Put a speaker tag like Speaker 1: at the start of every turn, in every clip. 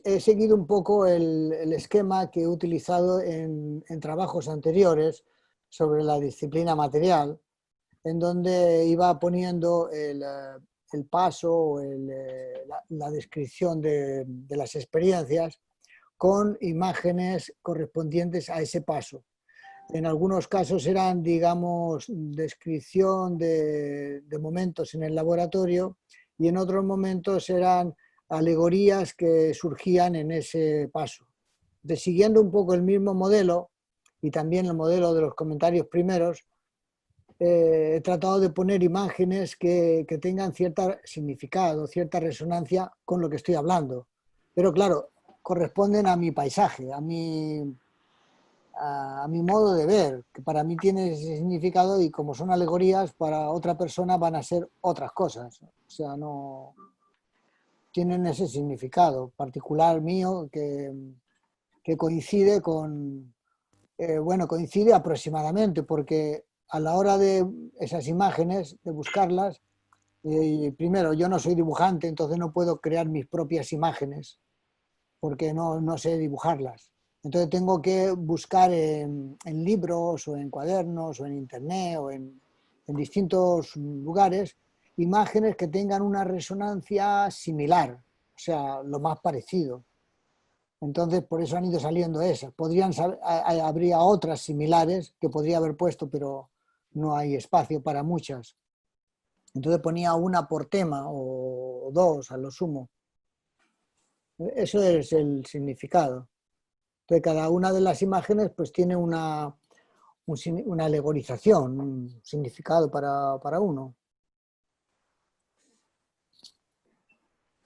Speaker 1: he seguido un poco el esquema que he utilizado en trabajos anteriores sobre la disciplina material, en donde iba poniendo el paso o la descripción de las experiencias con imágenes correspondientes a ese paso. En algunos casos eran, digamos, descripción de momentos en el laboratorio y en otros momentos eran alegorías que surgían en ese paso. Siguiendo un poco el mismo modelo y también el modelo de los comentarios primeros, he tratado de poner imágenes que tengan cierto significado, cierta resonancia con lo que estoy hablando. Pero claro, corresponden a mi paisaje, a mi modo de ver, que para mí tiene ese significado y como son alegorías, para otra persona van a ser otras cosas. O sea, no tienen ese significado particular mío que coincide con, bueno, coincide aproximadamente, porque a la hora de esas imágenes, de buscarlas, primero, yo no soy dibujante, entonces no puedo crear mis propias imágenes, porque no sé dibujarlas. Entonces tengo que buscar en libros o en cuadernos o en internet o en distintos lugares imágenes que tengan una resonancia similar, o sea, lo más parecido. Entonces por eso han ido saliendo esas. Habría otras similares que podría haber puesto, pero no hay espacio para muchas. Entonces ponía una por tema o dos a lo sumo. Eso es el significado. Entonces, cada una de las imágenes pues tiene una alegorización, un significado para uno.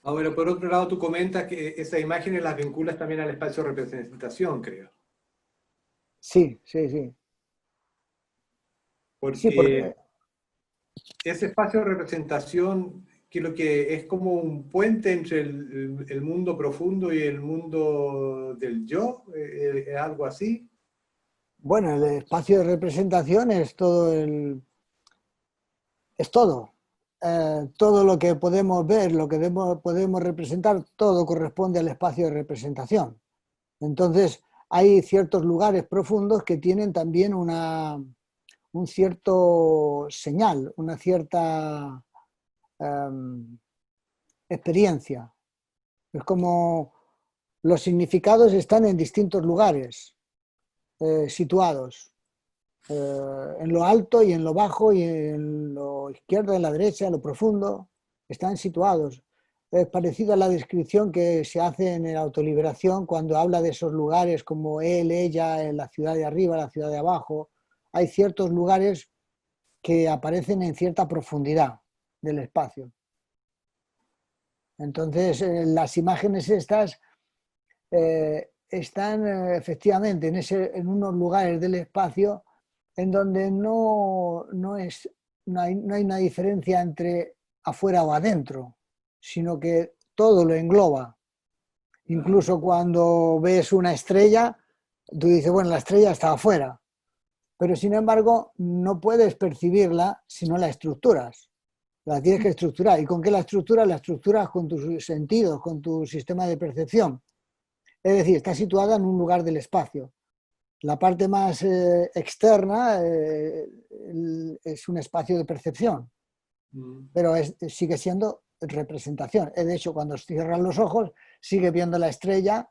Speaker 2: Ahora, por otro lado, tú comentas que esas imágenes las vinculas también al espacio de representación, creo.
Speaker 1: Sí, sí, sí. Sí,
Speaker 2: Porque
Speaker 1: porque
Speaker 2: ese espacio de representación, que lo que es como un puente entre el mundo profundo y el mundo del yo, es algo así.
Speaker 1: bueno, el espacio de representación es todo es todo. Todo lo que podemos ver, lo que podemos representar, todo corresponde al espacio de representación. Entonces, hay ciertos lugares profundos que tienen también un cierto señal, una cierta experiencia. Es como los significados están en distintos lugares situados, en lo alto y en lo bajo y en lo izquierdo, en la derecha, en lo profundo, están situados. Es parecido a la descripción que se hace en la autoliberación cuando habla de esos lugares como él, ella, en la ciudad de arriba, la ciudad de abajo. Hay ciertos lugares que aparecen en cierta profundidad del espacio. Entonces, las imágenes estas están efectivamente en unos lugares del espacio en donde no hay una diferencia entre afuera o adentro, sino que todo lo engloba. Incluso cuando ves una estrella, tú dices, bueno, la estrella está afuera, pero sin embargo no puedes percibirla si no la estructuras. La tienes que estructurar. ¿Y con qué la estructuras? La estructuras con tus sentidos, con tu sistema de percepción. Es decir, está situada en un lugar del espacio. La parte más externa es un espacio de percepción, pero sigue siendo representación. De hecho, cuando cierras los ojos, sigue viendo la estrella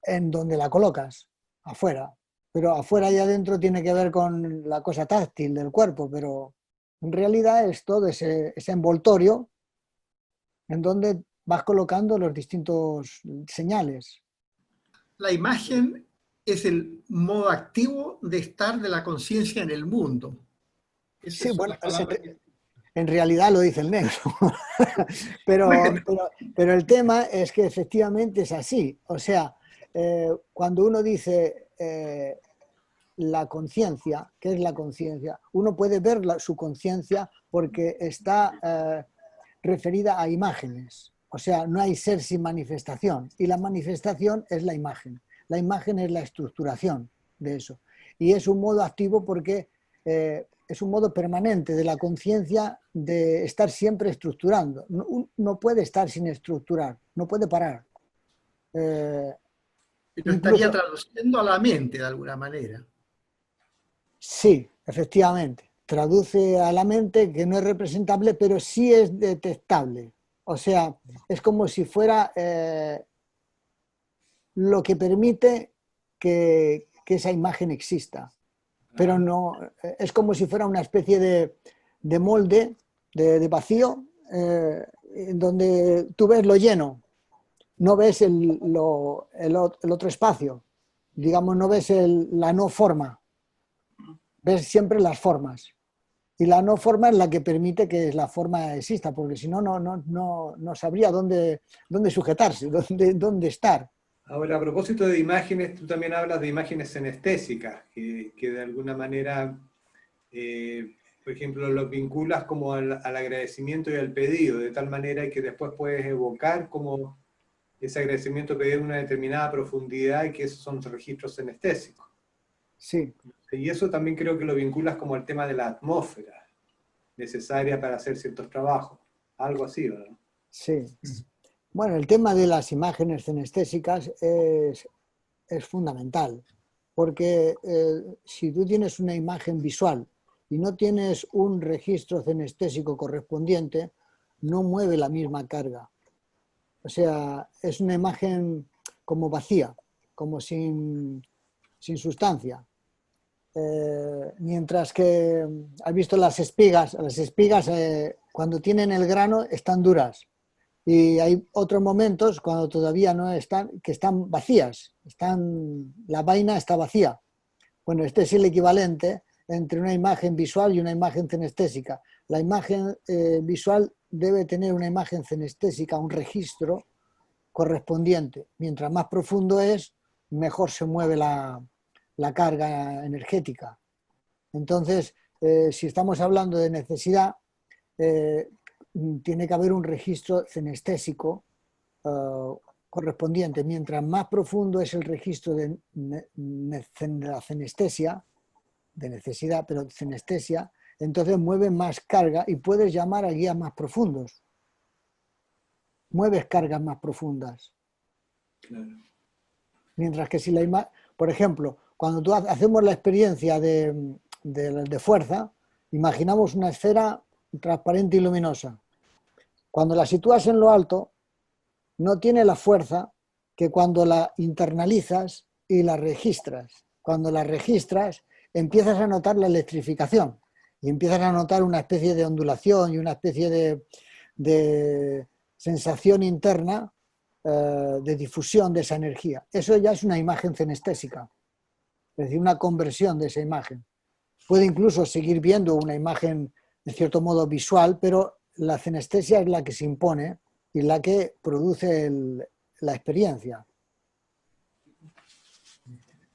Speaker 1: en donde la colocas, afuera. Pero afuera y adentro tiene que ver con la cosa táctil del cuerpo, pero en realidad es todo ese envoltorio en donde vas colocando los distintos señales.
Speaker 3: La imagen es el modo activo de estar de la conciencia en el mundo. Esa
Speaker 1: Sí,
Speaker 3: es
Speaker 1: bueno,
Speaker 3: la palabra que...
Speaker 1: en realidad lo dice el negro,
Speaker 3: Bueno,
Speaker 1: pero el tema es que efectivamente es así. O sea, cuando uno dice la conciencia, ¿qué es la conciencia? Uno puede ver su conciencia porque está referida a imágenes. O sea, no hay ser sin manifestación. Y la manifestación es la imagen. La imagen es la estructuración de eso. Y es un modo activo porque es un modo permanente de la conciencia de estar siempre estructurando. No puede estar sin estructurar, no puede parar.
Speaker 3: Y lo estaría traduciendo a la mente de alguna manera.
Speaker 1: Sí, efectivamente. Traduce a la mente que no es representable, pero sí es detectable. O sea, es como si fuera lo que permite que esa imagen exista. Pero no, es como si fuera una especie de molde, de vacío, en donde tú ves lo lleno, no ves el otro espacio, digamos, no ves la no forma, ves siempre las formas. Y la no forma es la que permite que la forma exista, porque si no, no sabría dónde sujetarse, dónde estar.
Speaker 2: Ahora, a propósito de imágenes, tú también hablas de imágenes sinestésicas, que de alguna manera, por ejemplo, los vinculas como al agradecimiento y al pedido, de tal manera que después puedes evocar como ese agradecimiento pedido en una determinada profundidad y que esos son registros sinestésicos.
Speaker 1: Sí.
Speaker 2: Y eso también creo que lo vinculas como al tema de la atmósfera necesaria para hacer ciertos trabajos. Algo así, ¿verdad?
Speaker 1: Sí. Bueno, el tema de las imágenes sinestésicas es fundamental, porque si tú tienes una imagen visual y no tienes un registro sinestésico correspondiente, no mueve la misma carga. O sea, es una imagen como vacía, como sin sustancia. Mientras que has visto las espigas cuando tienen el grano están duras. Y hay otros momentos cuando todavía no están, que están vacías, la vaina está vacía. Bueno, este es el equivalente entre una imagen visual y una imagen cinestésica. La imagen visual debe tener una imagen cinestésica, un registro correspondiente. Mientras más profundo es, mejor se mueve la carga energética. Entonces, si estamos hablando de necesidad, tiene que haber un registro cinestésico correspondiente. Mientras más profundo es el registro de la cinestesia, de necesidad, pero cinestesia, entonces mueve más carga y puedes llamar a guías más profundos. Mueves cargas más profundas.
Speaker 2: Claro.
Speaker 1: Mientras que si por ejemplo, cuando hacemos la experiencia de fuerza, imaginamos una esfera transparente y luminosa. Cuando la sitúas en lo alto, no tiene la fuerza que cuando la internalizas y la registras. Cuando la registras, empiezas a notar la electrificación y empiezas a notar una especie de ondulación y una especie de sensación interna de difusión de esa energía. Eso ya es una imagen cinestésica, es decir, una conversión de esa imagen. Puede incluso seguir viendo una imagen de cierto modo visual, pero la cinestesia es la que se impone y la que produce la experiencia.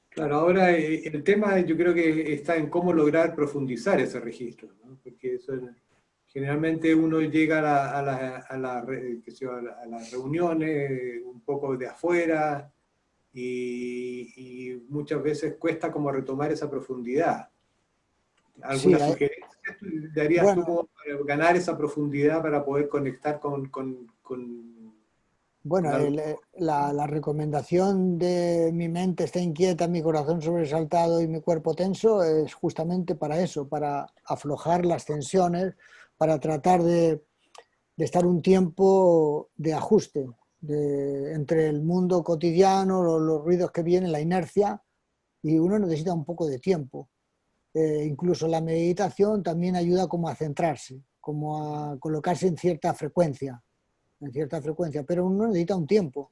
Speaker 2: Claro, ahora el tema yo creo que está en cómo lograr profundizar ese registro, ¿no? Porque eso generalmente uno llega a las reuniones un poco de afuera y muchas veces cuesta como retomar esa profundidad. ¿Alguna sugerencia darías tú como para ganar esa profundidad para poder conectar con
Speaker 1: Bueno, la recomendación de mi mente está inquieta, mi corazón sobresaltado y mi cuerpo tenso es justamente para eso, para aflojar las tensiones, para tratar de estar un tiempo de ajuste entre el mundo cotidiano, los ruidos que vienen, la inercia, y uno necesita un poco de tiempo. Incluso la meditación también ayuda como a centrarse, como a colocarse en cierta frecuencia, pero uno necesita un tiempo.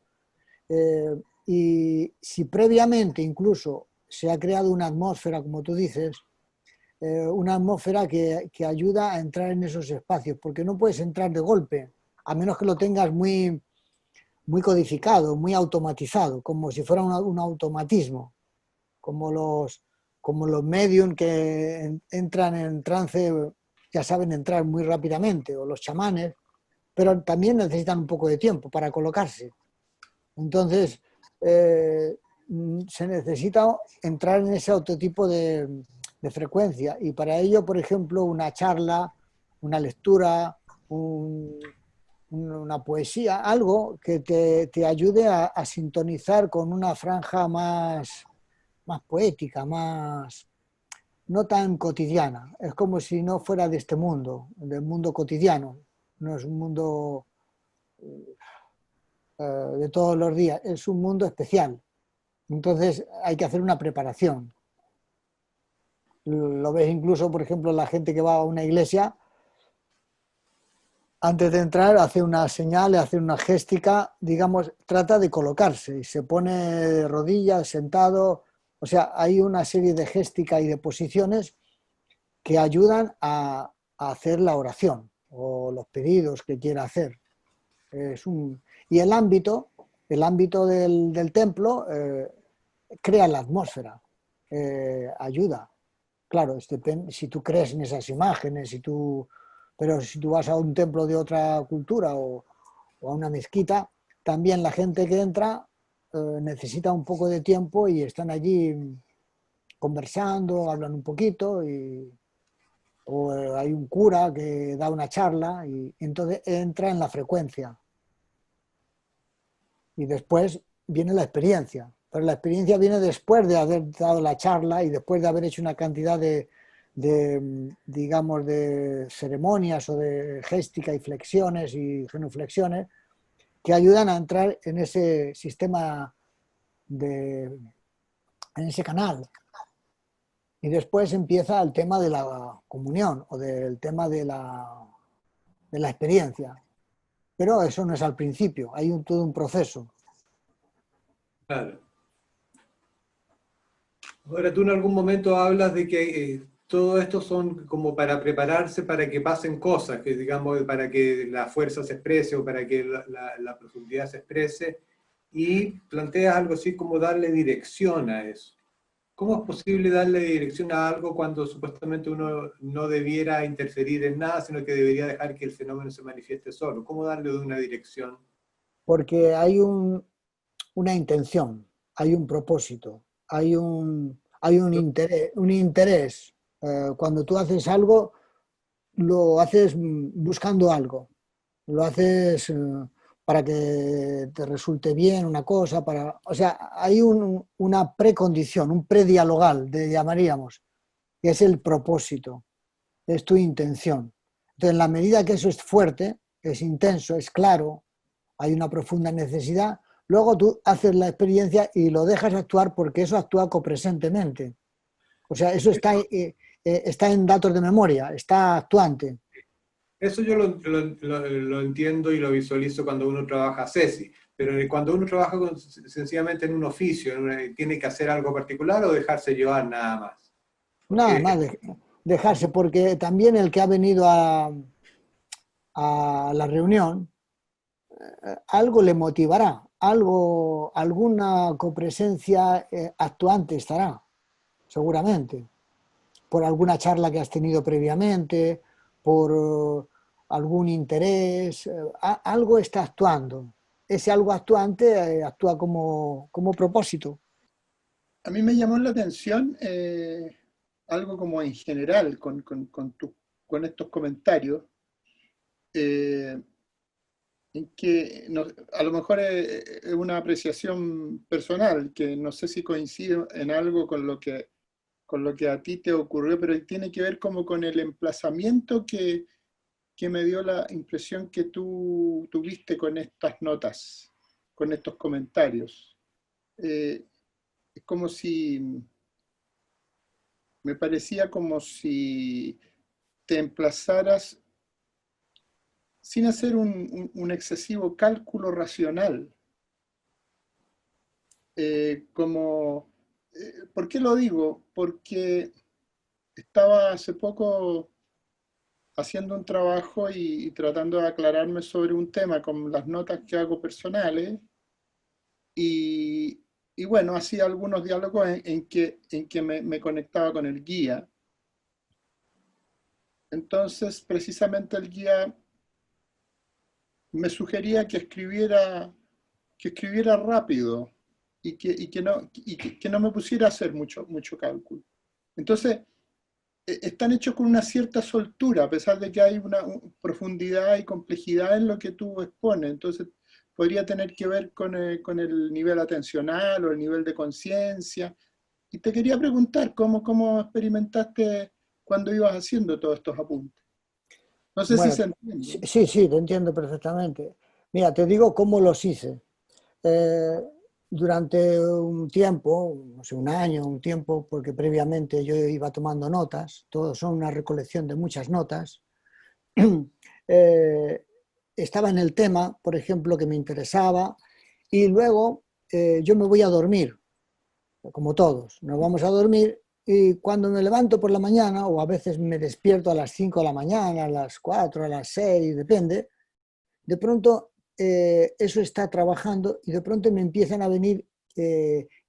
Speaker 1: Y si previamente incluso se ha creado una atmósfera, como tú dices, una atmósfera que ayuda a entrar en esos espacios, porque no puedes entrar de golpe, a menos que lo tengas muy, muy codificado, muy automatizado, como si fuera un automatismo, como los medium que entran en trance, ya saben entrar muy rápidamente, o los chamanes, pero también necesitan un poco de tiempo para colocarse. Entonces, se necesita entrar en ese otro tipo de frecuencia, y para ello, por ejemplo, una charla, una lectura, una poesía, algo que te ayude a sintonizar con una franja más poética, más no tan cotidiana. Es como si no fuera de este mundo, del mundo cotidiano. No es un mundo de todos los días, es un mundo especial. Entonces hay que hacer una preparación. Lo ves incluso, por ejemplo, la gente que va a una iglesia, antes de entrar hace una señal, hace una géstica, digamos, trata de colocarse y se pone de rodillas, sentado. O sea, hay una serie de géstica y de posiciones que ayudan a hacer la oración o los pedidos que quiera hacer. Y el ámbito del templo crea la atmósfera, ayuda. Claro, si tú crees en esas imágenes, pero si tú vas a un templo de otra cultura o a una mezquita, también la gente que entra necesita un poco de tiempo y están allí conversando, hablan un poquito o hay un cura que da una charla y entonces entra en la frecuencia. Y después viene la experiencia. Pero la experiencia viene después de haber dado la charla y después de haber hecho una cantidad digamos, de ceremonias o de géstica y flexiones y genuflexiones que ayudan a entrar en ese sistema, en ese canal. Y después empieza el tema de la comunión o del tema de la experiencia. Pero eso no es al principio, hay todo un proceso.
Speaker 2: Claro. Ahora, tú en algún momento hablas de que todo esto son como para prepararse para que pasen cosas, que digamos, para que la fuerza se exprese o para que la profundidad se exprese, y planteas algo así como darle dirección a eso. ¿Cómo es posible darle dirección a algo cuando supuestamente uno no debiera interferir en nada, sino que debería dejar que el fenómeno se manifieste solo? ¿Cómo darle una dirección?
Speaker 1: Porque hay una intención, hay un propósito, hay un interés. Un interés. Cuando tú haces algo, lo haces buscando algo, lo haces para que te resulte bien una cosa, o sea, hay una precondición, un predialogal, llamaríamos, que es el propósito, es tu intención. Entonces, en la medida que eso es fuerte, es intenso, es claro, hay una profunda necesidad, luego tú haces la experiencia y lo dejas actuar porque eso actúa copresentemente. O sea, eso está en datos de memoria, está actuante.
Speaker 2: Eso yo lo entiendo y lo visualizo cuando uno trabaja CESI, pero cuando uno trabaja sencillamente en un oficio, ¿tiene que hacer algo particular o dejarse llevar nada más?
Speaker 1: Nada
Speaker 2: Porque
Speaker 1: más dejarse, porque también el que ha venido a la reunión, algo le motivará, alguna copresencia actuante estará, seguramente, por alguna charla que has tenido previamente, por algún interés, algo está actuando. Ese algo actuante actúa como propósito.
Speaker 3: A mí me llamó la atención algo como en general con estos comentarios, eh, en que a lo mejor es una apreciación personal, que no sé si coincide en algo con lo que a ti te ocurrió, pero tiene que ver como con el emplazamiento que me dio la impresión que tú tuviste con estas notas, con estos comentarios. Es como si, me parecía como si te emplazaras sin hacer un excesivo cálculo racional. ¿Por qué lo digo? Porque estaba hace poco haciendo un trabajo y tratando de aclararme sobre un tema con las notas que hago personales y, y bueno, hacía algunos diálogos en que me conectaba con el guía. Entonces, precisamente el guía me sugería que escribiera rápido y que no me pusiera a hacer mucho cálculo. Entonces, están hechos con una cierta soltura, a pesar de que hay una profundidad y complejidad en lo que tú expones. Entonces, podría tener que ver con el nivel atencional o el nivel de conciencia. Y te quería preguntar, ¿cómo experimentaste cuando ibas haciendo todos estos apuntes? No sé si
Speaker 1: Bueno,
Speaker 3: se entiende.
Speaker 1: sí, sí, te entiendo perfectamente. Mira, te digo cómo los hice. Eh, Durante un tiempo, no sé, un año, un tiempo, porque previamente yo iba tomando notas, todos son una recolección de muchas notas, eh, estaba en el tema, por ejemplo, que me interesaba, y luego yo me voy a dormir, como todos, nos vamos a dormir, y cuando me levanto por la mañana, o a veces me despierto a las 5 de la mañana, a las 4, a las 6, depende, de pronto eso está trabajando y de pronto me empiezan a venir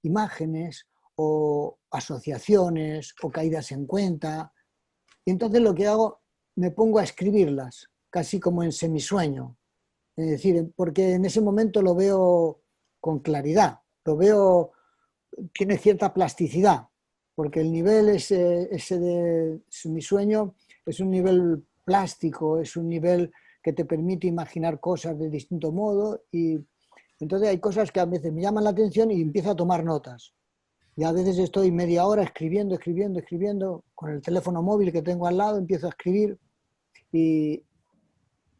Speaker 1: imágenes o asociaciones o caídas en cuenta. Y entonces lo que hago, me pongo a escribirlas, casi como en semisueño. Es decir, porque en ese momento lo veo con claridad, lo veo, tiene cierta plasticidad, porque el nivel ese de semisueño es un nivel plástico, es un nivel que te permite imaginar cosas de distinto modo y entonces hay cosas que a veces me llaman la atención y empiezo a tomar notas. Y a veces estoy media hora escribiendo, escribiendo, escribiendo, con el teléfono móvil que tengo al lado empiezo a escribir y,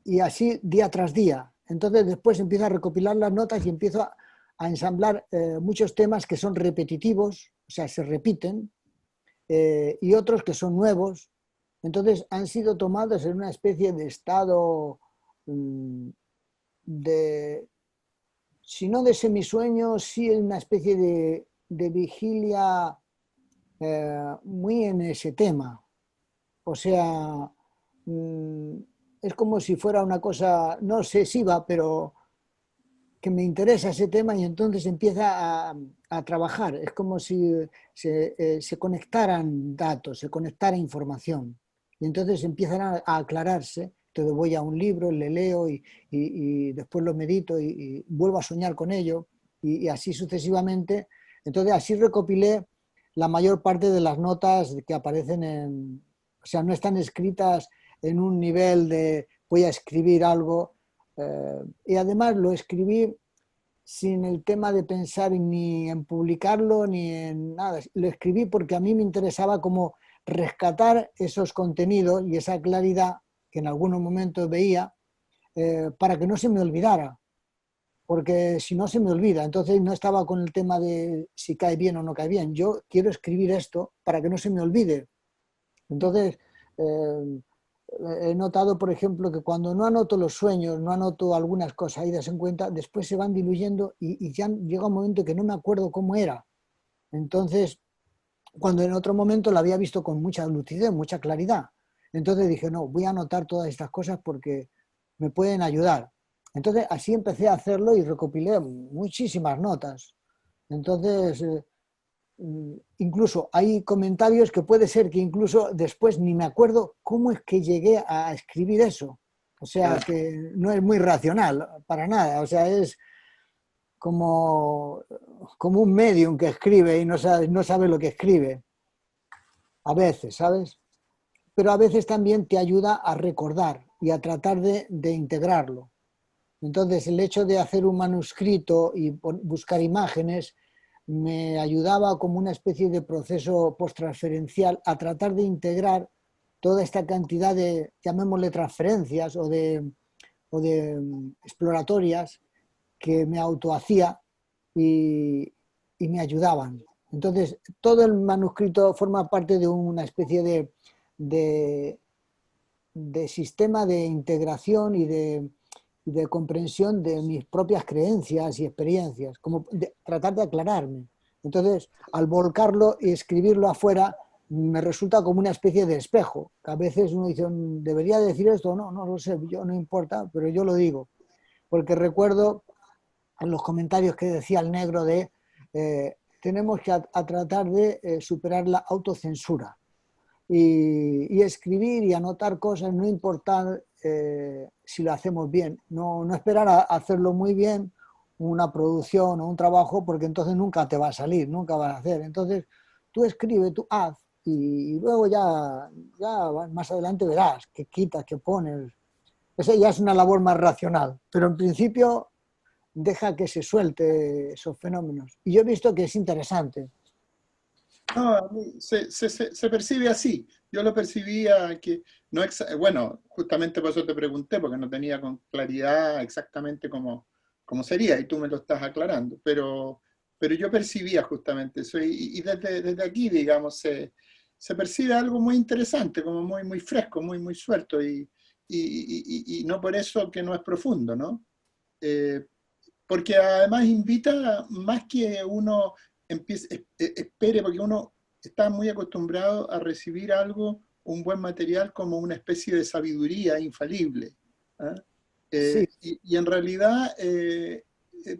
Speaker 1: y así día tras día. Entonces después empiezo a recopilar las notas y empiezo a ensamblar muchos temas que son repetitivos, o sea, se repiten, y otros que son nuevos. Entonces han sido tomados en una especie de estado de, si no de semisueño, sí en una especie de vigilia muy en ese tema. O sea, es como si fuera una cosa no obsesiva, pero que me interesa ese tema y entonces empieza a trabajar. Es como si se conectaran datos, se conectara información. Y entonces empiezan a aclararse. Entonces voy a un libro, le leo y después lo medito y vuelvo a soñar con ello y así sucesivamente. Entonces así recopilé la mayor parte de las notas que aparecen en... O sea, no están escritas en un nivel de voy a escribir algo, y además lo escribí sin el tema de pensar ni en publicarlo ni en nada. Lo escribí porque a mí me interesaba como rescatar esos contenidos y esa claridad que en algunos momentos veía para que no se me olvidara. Porque si no se me olvida, entonces no estaba con el tema de si cae bien o no cae bien. Yo quiero escribir esto para que no se me olvide. Entonces, eh, he notado, por ejemplo, que cuando no anoto los sueños, no anoto algunas cosas idas en cuenta, después se van diluyendo y ya llega un momento que no me acuerdo cómo era. Entonces, cuando en otro momento lo había visto con mucha lucidez, mucha claridad. Entonces dije, no, voy a anotar todas estas cosas porque me pueden ayudar. Entonces, así empecé a hacerlo y recopilé muchísimas notas. Entonces, incluso hay comentarios que puede ser que incluso después ni me acuerdo cómo es que llegué a escribir eso. O sea, que no es muy racional, para nada. O sea, es como, como un medium que escribe y no sabe lo que escribe. A veces, ¿sabes? Pero a veces también te ayuda a recordar y a tratar de integrarlo. Entonces, el hecho de hacer un manuscrito y buscar imágenes me ayudaba como una especie de proceso posttransferencial a tratar de integrar toda esta cantidad de, llamémosle transferencias o de exploratorias que me autohacía y me ayudaban. Entonces, todo el manuscrito forma parte de una especie de, de sistema de integración y de comprensión de mis propias creencias y experiencias, como tratar de aclararme. Entonces, al volcarlo y escribirlo afuera, me resulta como una especie de espejo, que a veces uno dice, ¿debería decir esto? No, no lo sé, yo no importa, pero yo lo digo, porque recuerdo en los comentarios que decía el negro de tenemos que a tratar de superar la autocensura y escribir y anotar cosas, no importa si lo hacemos bien, no esperar a hacerlo muy bien, una producción o un trabajo, porque entonces nunca te va a salir, nunca vas a hacer. Entonces, tú escribe, tú haz, y luego ya más adelante verás qué quitas, qué pones. Esa ya es una labor más racional, pero en principio deja que se suelte esos fenómenos. Y yo he visto que es interesante.
Speaker 3: No, a mí se percibe así. Yo lo percibía que, no bueno, justamente por eso te pregunté, porque no tenía con claridad exactamente cómo sería, y tú me lo estás aclarando, pero yo percibía justamente eso, y desde aquí, digamos, se percibe algo muy interesante, como muy fresco, muy suelto, y no por eso que no es profundo, ¿no? Eh, Porque además invita más que uno espere, porque uno está muy acostumbrado a recibir algo, un buen material, como una especie de sabiduría infalible. ¿Ah?
Speaker 1: Sí,
Speaker 3: Y en realidad,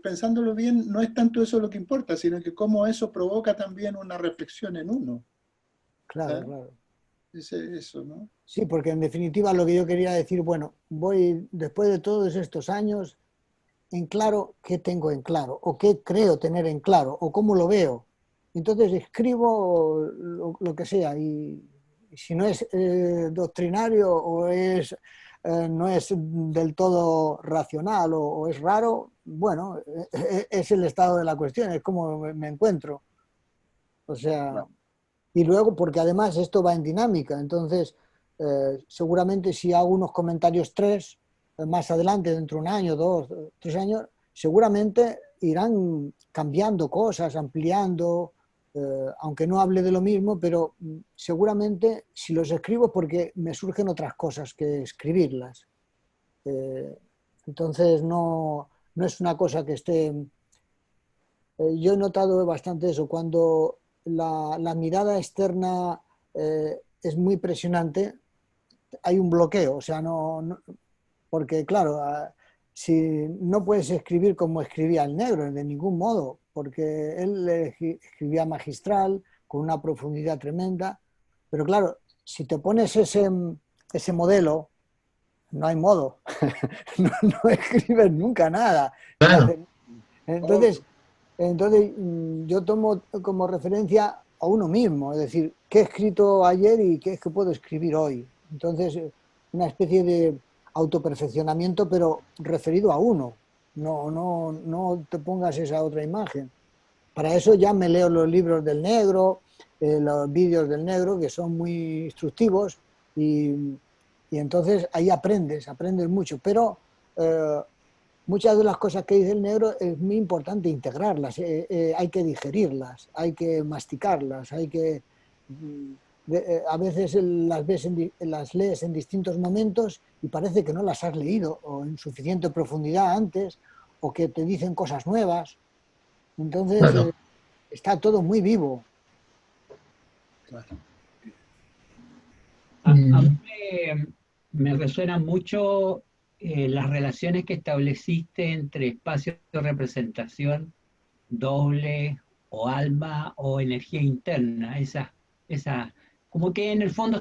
Speaker 3: pensándolo bien, no es tanto eso lo que importa, sino que cómo eso provoca también una reflexión en uno.
Speaker 1: claro,
Speaker 3: ¿Ah?
Speaker 1: claro.
Speaker 3: Eso, ¿no?
Speaker 1: Sí, porque en definitiva lo que yo quería decir, bueno, voy después de todos estos años en claro qué tengo en claro, o qué creo tener en claro, o cómo lo veo. Entonces escribo lo que sea, y si no es doctrinario o no es del todo racional o es raro, bueno, es el estado de la cuestión, es como me encuentro. O sea,
Speaker 3: Claro.
Speaker 1: y luego, porque además esto va en dinámica, entonces seguramente si hago unos comentarios tres, más adelante, dentro de un año, dos, 3 años, seguramente irán cambiando cosas, ampliando, aunque no hable de lo mismo, pero seguramente si los escribo porque me surgen otras cosas que escribirlas. Eh, entonces no es una cosa que esté... yo he notado bastante eso, cuando la mirada externa es muy presionante, hay un bloqueo, o sea, porque claro, si no puedes escribir como escribía el negro, de ningún modo, porque él escribía magistral, con una profundidad tremenda, pero claro, si te pones ese modelo, no hay modo, no escribes nunca nada, ni
Speaker 4: Claro,
Speaker 1: haces. Entonces,
Speaker 3: Obvio.
Speaker 1: yo tomo como referencia a uno mismo, es decir, qué he escrito ayer y qué es que puedo escribir hoy. Entonces, una especie de autoperfeccionamiento, pero referido a uno. No te pongas esa otra imagen. Para eso ya me leo los libros del negro, los vídeos del negro, que son muy instructivos, y entonces ahí aprendes mucho. Pero muchas de las cosas que dice el negro es muy importante integrarlas, hay que digerirlas, hay que masticarlas, hay que... a veces las lees en distintos momentos y parece que no las has leído o en suficiente profundidad antes, o que te dicen cosas nuevas. Entonces
Speaker 4: claro.
Speaker 1: está todo muy vivo.
Speaker 3: Claro.
Speaker 4: Mm,
Speaker 5: A mí me resuenan mucho las relaciones que estableciste entre espacios de representación, doble o alma o energía interna. Esa, como que en el fondo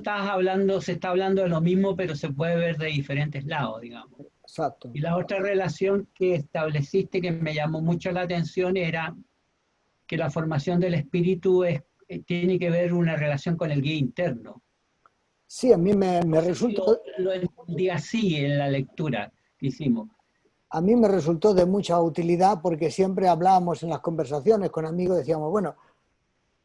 Speaker 5: se está hablando de lo mismo, pero se puede ver de diferentes lados, digamos.
Speaker 1: Exacto.
Speaker 5: Y la otra relación que estableciste que me llamó mucho la atención era que la formación del espíritu tiene que ver una relación con el guía interno.
Speaker 1: Sí, a mí me resultó,
Speaker 5: Lo entendí así en la lectura que hicimos.
Speaker 1: a mí me resultó de mucha utilidad porque siempre hablábamos en las conversaciones con amigos, decíamos, bueno,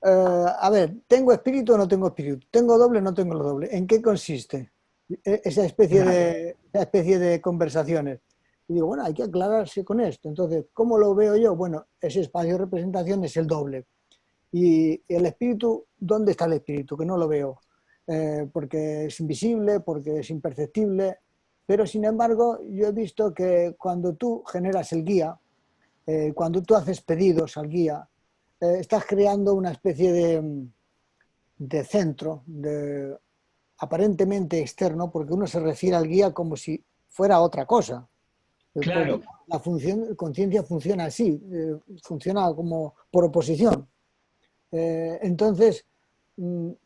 Speaker 1: a ver, ¿tengo espíritu o no tengo espíritu? ¿Tengo doble o no tengo lo doble? ¿En qué consiste
Speaker 5: Claro,
Speaker 1: esa especie de conversaciones? Y digo, bueno, hay que aclararse con esto. Entonces, ¿cómo lo veo yo? Bueno, ese espacio de representación es el doble. Y el espíritu, ¿dónde está el espíritu? Que no lo veo. Porque es invisible, porque es imperceptible. Pero, sin embargo, yo he visto que cuando tú generas el guía, cuando tú haces pedidos al guía, estás creando una especie de centro aparentemente externo, porque uno se refiere al guía como si fuera otra cosa. Porque
Speaker 5: claro,
Speaker 1: la conciencia funciona así, funciona como por oposición. Entonces,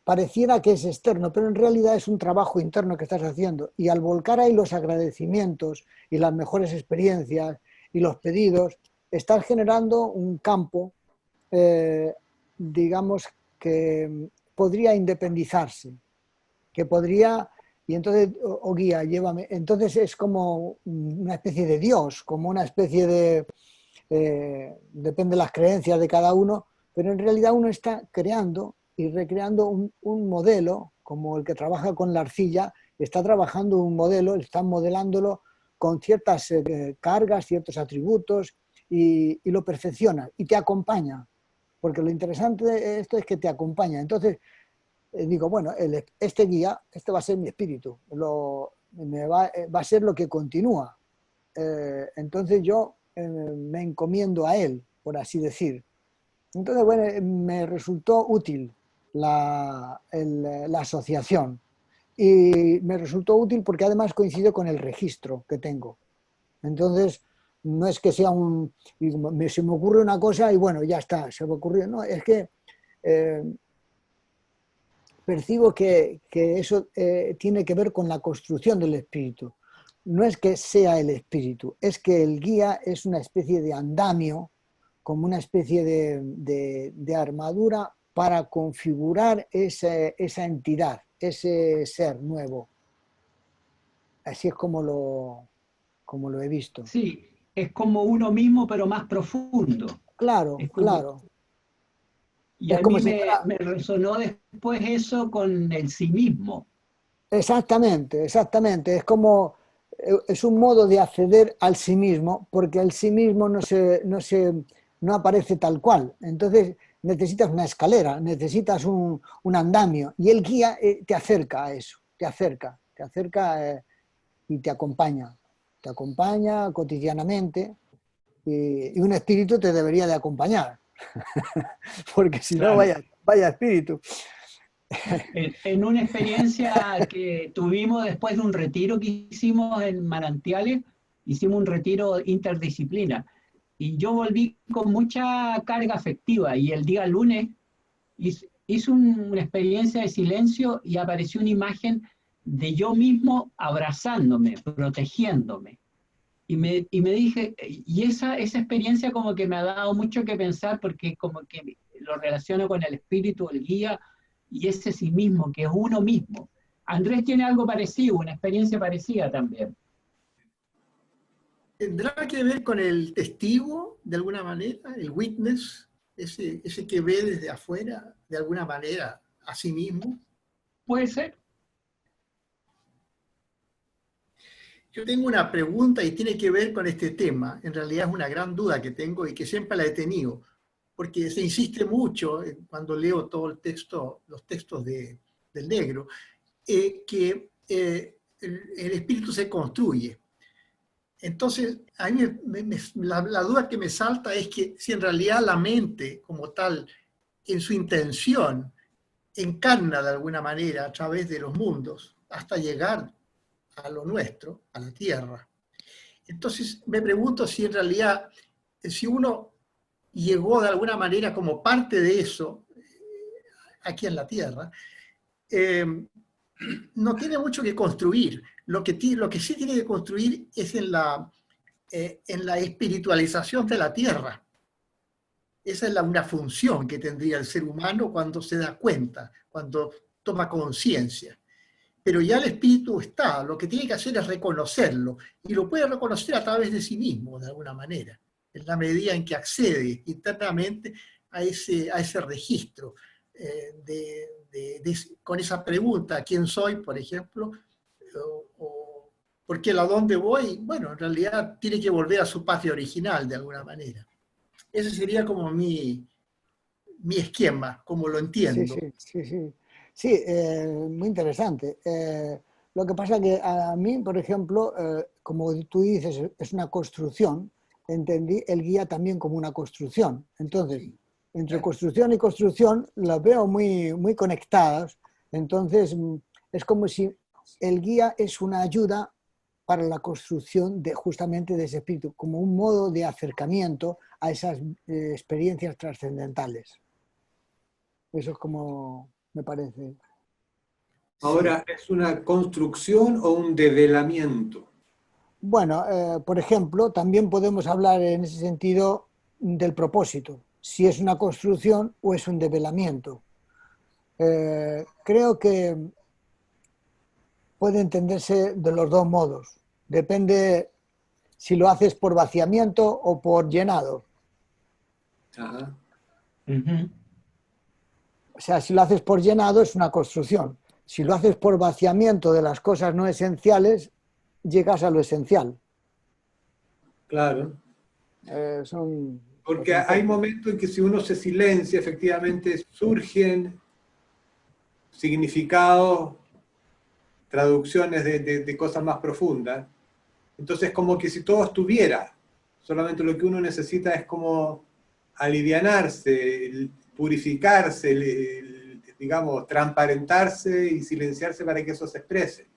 Speaker 1: pareciera que es externo, pero en realidad es un trabajo interno que estás haciendo. Y al volcar ahí los agradecimientos y las mejores experiencias y los pedidos, estás generando un campo, eh, digamos, que podría independizarse, que podría, y entonces, guía, llévame. Entonces es como una especie de Dios, como una especie de, depende de las creencias de cada uno, pero en realidad uno está creando y recreando un modelo, como el que trabaja con la arcilla, está trabajando un modelo, está modelándolo con ciertas cargas, ciertos atributos, y lo perfecciona y te acompaña, porque lo interesante de esto es que te acompaña. Entonces digo, bueno, este guía, este va a ser mi espíritu, va a ser lo que continúa. Entonces yo me encomiendo a él, por así decir. Entonces, bueno, me resultó útil la asociación, y me resultó útil porque además coincide con el registro que tengo. Entonces, no es que sea se me ocurre una cosa y bueno, ya está, se me ocurrió. No, es que percibo que eso tiene que ver con la construcción del espíritu. No es que sea el espíritu, es que el guía es una especie de andamio, como una especie de armadura para configurar esa entidad, ese ser nuevo. Así es como lo he visto.
Speaker 5: Sí, es como uno mismo, pero más profundo.
Speaker 1: Claro,
Speaker 5: Es como,
Speaker 1: claro.
Speaker 5: y
Speaker 1: Es
Speaker 5: a
Speaker 1: como
Speaker 5: mí
Speaker 1: si fuera...
Speaker 5: me resonó después eso con el sí mismo.
Speaker 1: Exactamente, exactamente. Es como, es un modo de acceder al sí mismo, porque el sí mismo no aparece tal cual. Entonces necesitas una escalera, necesitas un andamio, y el guía te acerca a eso, te acerca y te acompaña cotidianamente, y un espíritu te debería de acompañar, porque si no,
Speaker 5: Claro.
Speaker 1: vaya espíritu.
Speaker 5: En una experiencia que tuvimos después de un retiro que hicimos en Manantiales, hicimos un retiro interdisciplina y yo volví con mucha carga afectiva y el día lunes hice una experiencia de silencio y apareció una imagen de yo mismo abrazándome, protegiéndome. Y me dije, y esa experiencia como que me ha dado mucho que pensar porque como que lo relaciono con el espíritu, el guía y ese sí mismo, que es uno mismo. Andrés tiene algo parecido, una experiencia parecida también.
Speaker 3: ¿Tendrá que ver con el testigo, de alguna manera, el witness, ese que ve desde afuera, de alguna manera, a sí mismo?
Speaker 5: ¿Puede ser?
Speaker 3: Yo tengo una pregunta y tiene que ver con este tema. En realidad es una gran duda que tengo y que siempre la he tenido, porque se insiste mucho cuando leo todo el texto, los textos del negro, que el espíritu se construye. Entonces, a mí la duda que me salta es que si en realidad la mente como tal, en su intención, encarna de alguna manera a través de los mundos hasta llegar a lo nuestro, a la Tierra. Entonces me pregunto si en realidad, si uno llegó de alguna manera como parte de eso aquí en la Tierra, no tiene mucho que construir. Lo que sí tiene que construir es en la espiritualización de la Tierra. Esa es una función que tendría el ser humano cuando se da cuenta, cuando toma conciencia. Pero ya el espíritu está, lo que tiene que hacer es reconocerlo, y lo puede reconocer a través de sí mismo, de alguna manera, en la medida en que accede internamente a ese registro, con esa pregunta, ¿quién soy?, por ejemplo, o ¿por qué a dónde voy? Bueno, en realidad tiene que volver a su patria original, de alguna manera. Ese sería como mi esquema, como lo
Speaker 1: Sí,
Speaker 3: entiendo.
Speaker 1: sí, sí, sí. Sí, muy interesante. Lo que pasa que a mí, por ejemplo, como tú dices, es una construcción, entendí el guía también como una construcción. Entonces,
Speaker 3: Sí,
Speaker 1: entre
Speaker 3: claro.
Speaker 1: construcción y construcción las veo muy conectadas. Entonces, es como si el guía es una ayuda para la construcción justamente de ese espíritu, como un modo de acercamiento a esas experiencias trascendentales. Eso es como me parece. Sí.
Speaker 2: Ahora, ¿es una construcción o un develamiento?
Speaker 1: Bueno, por ejemplo, también podemos hablar en ese sentido del propósito, si es una construcción o es un develamiento. Creo que puede entenderse de los dos modos. Depende si lo haces por vaciamiento o por llenado.
Speaker 2: Ajá.
Speaker 5: Ujú.
Speaker 1: O sea, si lo haces por llenado es una construcción. Si lo haces por vaciamiento de las cosas no esenciales, llegas a lo esencial.
Speaker 2: Claro.
Speaker 1: Son
Speaker 2: Porque hay momentos en que si uno se silencia, efectivamente surgen significados, traducciones de cosas más profundas. Entonces, como que si todo estuviera, solamente lo que uno necesita es como alivianarse, purificarse, digamos, transparentarse y silenciarse para que eso se exprese.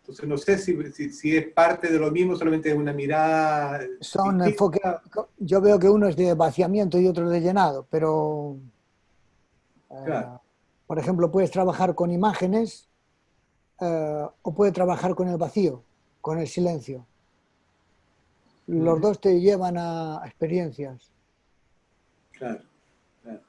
Speaker 2: Entonces, no sé si es parte de lo mismo, solamente es una mirada
Speaker 1: son enfoques.
Speaker 2: distinta.
Speaker 1: Yo veo que uno es de vaciamiento y otro de llenado, pero,
Speaker 2: Claro.
Speaker 1: por ejemplo, puedes trabajar con imágenes o puedes trabajar con el vacío, con el silencio. Los dos te llevan a experiencias.
Speaker 2: Claro, claro.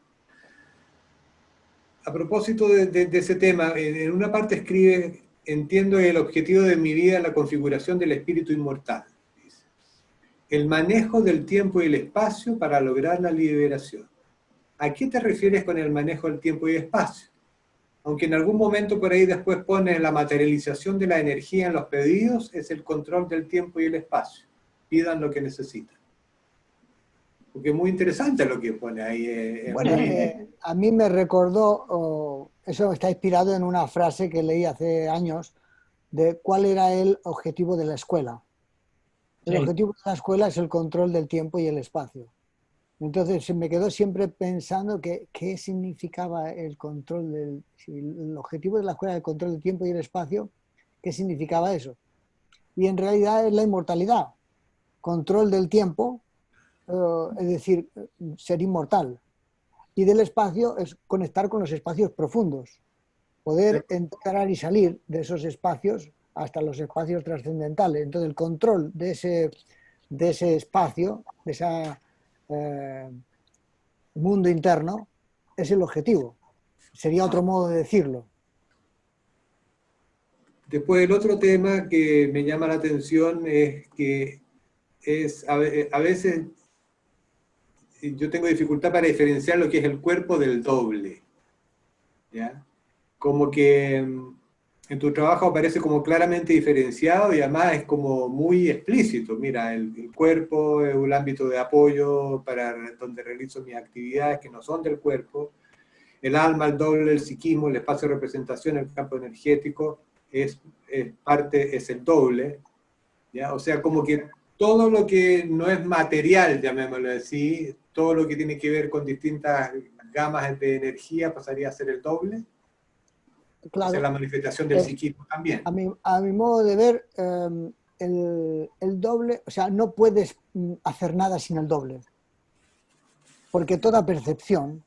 Speaker 2: A propósito de ese tema, en una parte escribe, entiendo el objetivo de mi vida es la configuración del espíritu inmortal. Dice. El manejo del tiempo y el espacio para lograr la liberación. ¿A qué te refieres con el manejo del tiempo y espacio? Aunque en algún momento por ahí después pone la materialización de la energía en los pedidos, es el control del tiempo y el espacio. Pidan lo que necesitan. Porque es muy interesante lo que pone ahí.
Speaker 1: Bueno, a mí me recordó, eso está inspirado en una frase que leí hace años, de cuál era el objetivo de la escuela. El
Speaker 5: Sí.
Speaker 1: objetivo de la escuela es el control del tiempo y el espacio. Entonces se me quedó siempre pensando que qué significaba el control del, si el objetivo de la escuela es el control del tiempo y el espacio, ¿qué significaba eso? Y en realidad es la inmortalidad, control del tiempo, es decir, ser inmortal. Y del espacio es conectar con los espacios profundos, poder entrar y salir de esos espacios hasta los espacios trascendentales. Entonces el control de ese espacio, de ese mundo interno, es el objetivo. Sería otro modo de decirlo.
Speaker 2: Después el otro tema que me llama la atención es que a veces yo tengo dificultad para diferenciar lo que es el cuerpo del doble. ¿Ya? Como que en tu trabajo aparece como claramente diferenciado y además es como muy explícito. Mira, el cuerpo es un ámbito de apoyo para donde realizo mis actividades que no son del cuerpo. El alma, el doble, el psiquismo, el espacio de representación, el campo energético es el doble. ¿Ya? O sea, como que todo lo que no es material, llamémoslo así, todo lo que tiene que ver con distintas gamas de energía pasaría a ser el doble. O sea,
Speaker 1: Claro,
Speaker 2: la manifestación del psiquismo también.
Speaker 1: a mi modo de ver, el doble, o sea, no puedes hacer nada sin el doble, porque toda percepción,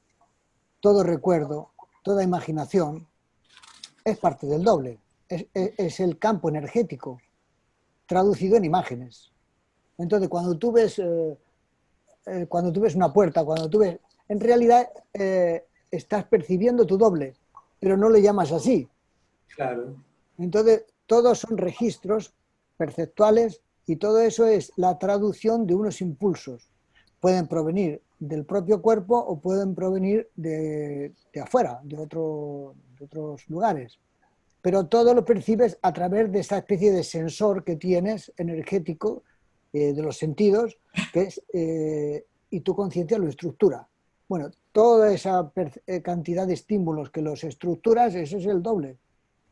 Speaker 1: todo recuerdo, toda imaginación es parte del doble, es el campo energético traducido en imágenes. Entonces, cuando tú ves una puerta, cuando tú ves, en realidad estás percibiendo tu doble, pero no le llamas así.
Speaker 2: Claro.
Speaker 1: Entonces, todos son registros perceptuales y todo eso es la traducción de unos impulsos. Pueden provenir del propio cuerpo o pueden provenir de afuera, de otros lugares. Pero todo lo percibes a través de esa especie de sensor que tienes energético de los sentidos, que es, y tu conciencia lo estructura. Bueno, toda esa cantidad de estímulos que los estructuras, eso es el doble,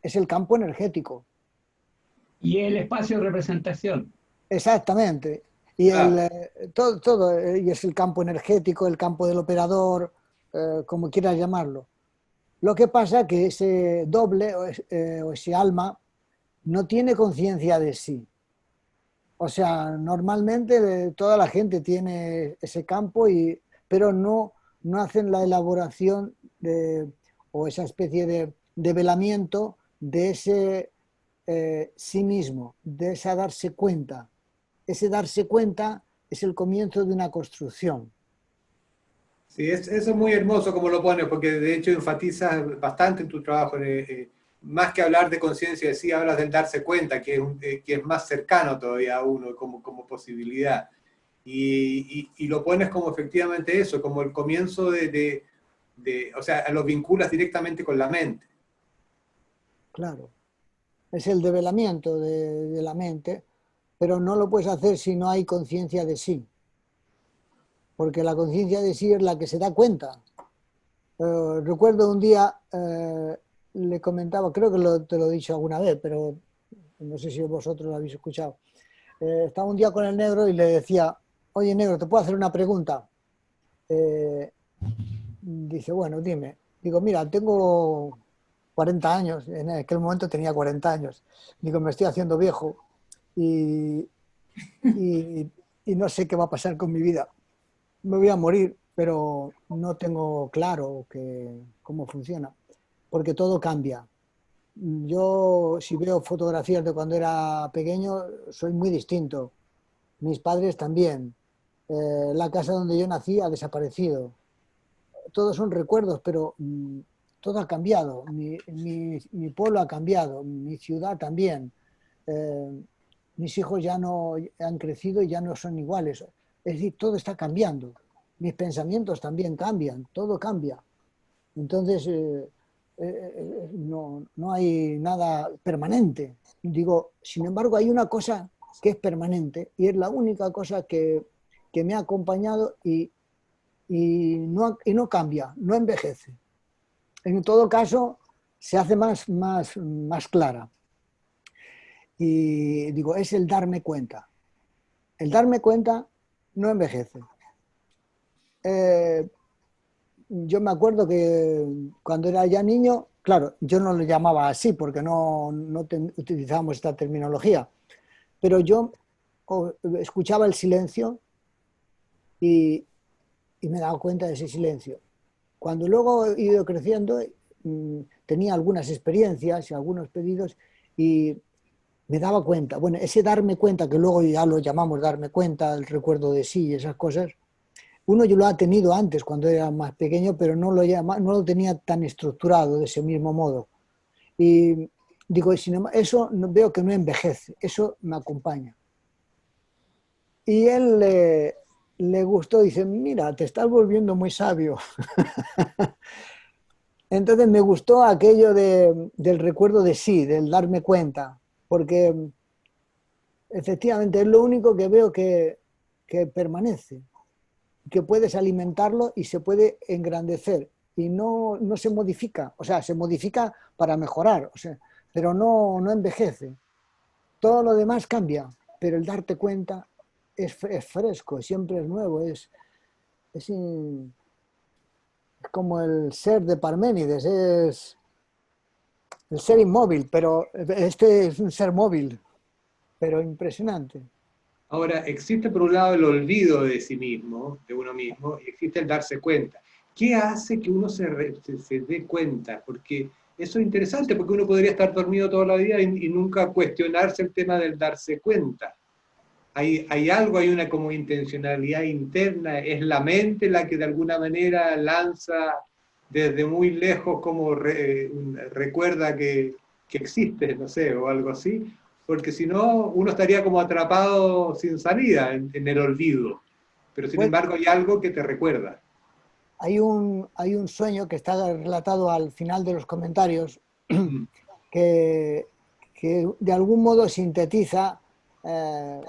Speaker 1: es el campo energético.
Speaker 5: Y el espacio de representación.
Speaker 1: Exactamente. Y
Speaker 2: Claro.
Speaker 1: todo, y es el campo energético, el campo del operador, como quieras llamarlo. Lo que pasa es que ese doble o ese alma no tiene conciencia de sí. O sea, normalmente toda la gente tiene ese campo, pero no hacen la elaboración o esa especie de develamiento de ese sí mismo, de ese darse cuenta. Ese darse cuenta es el comienzo de una construcción.
Speaker 2: Sí, eso es muy hermoso como lo pones, porque de hecho enfatizas bastante en tu trabajo. Más que hablar de conciencia, sí hablas del darse cuenta, que es más cercano todavía a uno como posibilidad. Y lo pones como efectivamente eso, como el comienzo o sea, lo vinculas directamente con la mente.
Speaker 1: Claro. Es el develamiento de la mente, pero no lo puedes hacer si no hay conciencia de sí, porque la conciencia de sí es la que se da cuenta. Recuerdo un día, le comentaba, creo que te lo he dicho alguna vez, pero no sé si vosotros lo habéis escuchado. Estaba un día con el negro y le decía, oye negro, ¿te puedo hacer una pregunta? Dice, bueno, dime. Digo, mira, tengo 40 años, en aquel momento tenía 40 años. Digo, me estoy haciendo viejo y, y, y no sé qué va a pasar con mi vida. Me voy a morir, pero no tengo claro cómo funciona, porque todo cambia. Yo, si veo fotografías de cuando era pequeño, soy muy distinto. Mis padres también. La casa donde yo nací ha desaparecido. Todos son recuerdos, pero todo ha cambiado. Mi pueblo ha cambiado, mi ciudad también. Eh, Mis hijos ya no han crecido y ya no son iguales. Es decir, todo está cambiando. Mis pensamientos también cambian, todo cambia. Entonces, no hay nada permanente. Digo, sin embargo, hay una cosa que es permanente y es la única cosa que me ha acompañado y no cambia, no envejece. En todo caso, se hace más clara. Y digo, es el darme cuenta. El darme cuenta no envejece. Eh, yo me acuerdo que cuando era ya niño, claro, yo no lo llamaba así porque no utilizábamos esta terminología, pero yo escuchaba el silencio y, y me daba cuenta de ese silencio. Cuando luego he ido creciendo, tenía algunas experiencias y algunos pedidos y me daba cuenta. Bueno, ese darme cuenta, que luego ya lo llamamos darme cuenta, el recuerdo de sí y esas cosas, uno yo lo ha tenido antes cuando era más pequeño, pero no lo tenía tan estructurado de ese mismo modo. Y digo, eso veo que no envejece, eso me acompaña. Y él le gustó, dice, mira, te estás volviendo muy sabio. Entonces me gustó aquello del recuerdo de sí, del darme cuenta, porque efectivamente es lo único que veo que permanece, que puedes alimentarlo y se puede engrandecer y no se modifica, o sea, se modifica para mejorar, o sea, pero no envejece. Todo lo demás cambia, pero el darte cuenta es fresco, siempre es nuevo, es como el ser de Parménides, es el ser inmóvil, pero este es un ser móvil, pero impresionante.
Speaker 2: Ahora, existe por un lado el olvido de sí mismo, de uno mismo, y existe el darse cuenta. ¿Qué hace que uno se dé cuenta? Porque eso es interesante, porque uno podría estar dormido toda la vida y nunca cuestionarse el tema del darse cuenta. Hay algo, hay una como intencionalidad interna, es la mente la que de alguna manera lanza desde muy lejos como recuerda que existe, no sé, o algo así, porque si no, uno estaría como atrapado sin salida en el olvido, pero sin
Speaker 1: Pues
Speaker 2: embargo hay algo que te recuerda.
Speaker 1: hay un sueño que está relatado al final de los comentarios
Speaker 2: Mm.
Speaker 1: que, que de algún modo sintetiza eh,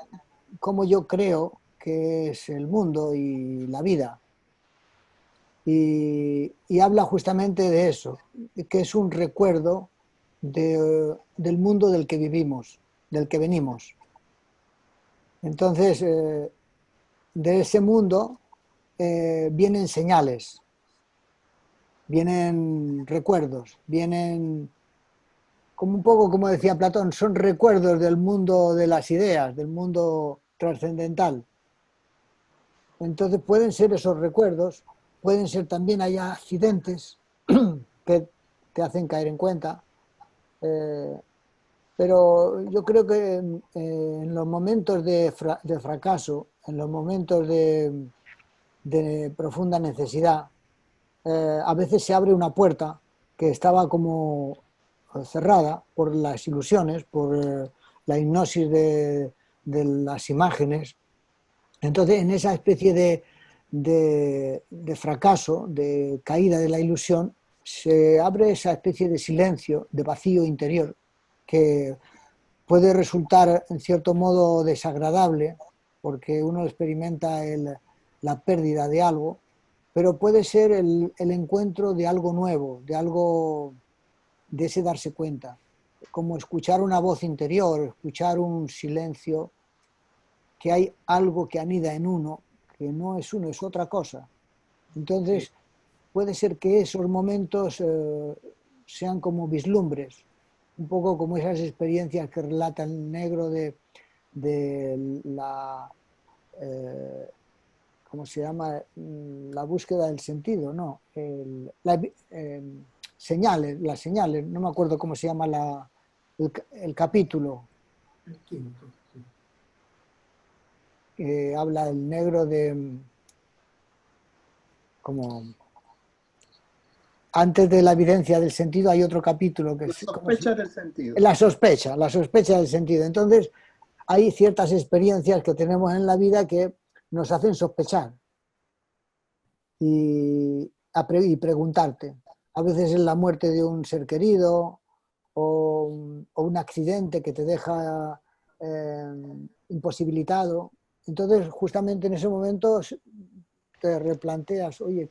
Speaker 1: cómo yo creo que es el mundo y la vida. Y habla justamente de eso, que es un recuerdo del mundo del que vivimos, del que venimos. Entonces, de ese mundo vienen señales, vienen recuerdos, vienen, como un poco como decía Platón, son recuerdos del mundo de las ideas, del mundo trascendental. Entonces pueden ser esos recuerdos, pueden ser también hay accidentes que te hacen caer en cuenta, eh, pero yo creo que en los momentos de fracaso, en los momentos de profunda necesidad. A veces se abre una puerta que estaba como cerrada por las ilusiones, por la hipnosis de las imágenes. Entonces, en esa especie de fracaso, de caída de la ilusión, se abre esa especie de silencio, de vacío interior, que puede resultar en cierto modo desagradable, porque uno experimenta la pérdida de algo, pero puede ser el encuentro de algo nuevo, de algo, de ese darse cuenta, como escuchar una voz interior, escuchar un silencio, que hay algo que anida en uno, que no es uno, es otra cosa. Entonces, puede ser que esos momentos sean como vislumbres, un poco como esas experiencias que relata el negro de la, ¿cómo se llama? La búsqueda del sentido, ¿no? Las señales, no me acuerdo cómo se llama el capítulo.
Speaker 2: El quinto, sí.
Speaker 1: Habla el negro de como antes de la evidencia del sentido hay otro capítulo que
Speaker 3: La
Speaker 1: es
Speaker 3: sospecha del sentido.
Speaker 1: la sospecha del sentido. Entonces hay ciertas experiencias que tenemos en la vida que nos hacen sospechar y preguntarte. A veces es la muerte de un ser querido o un accidente que te deja imposibilitado. Entonces, justamente en ese momento te replanteas, oye,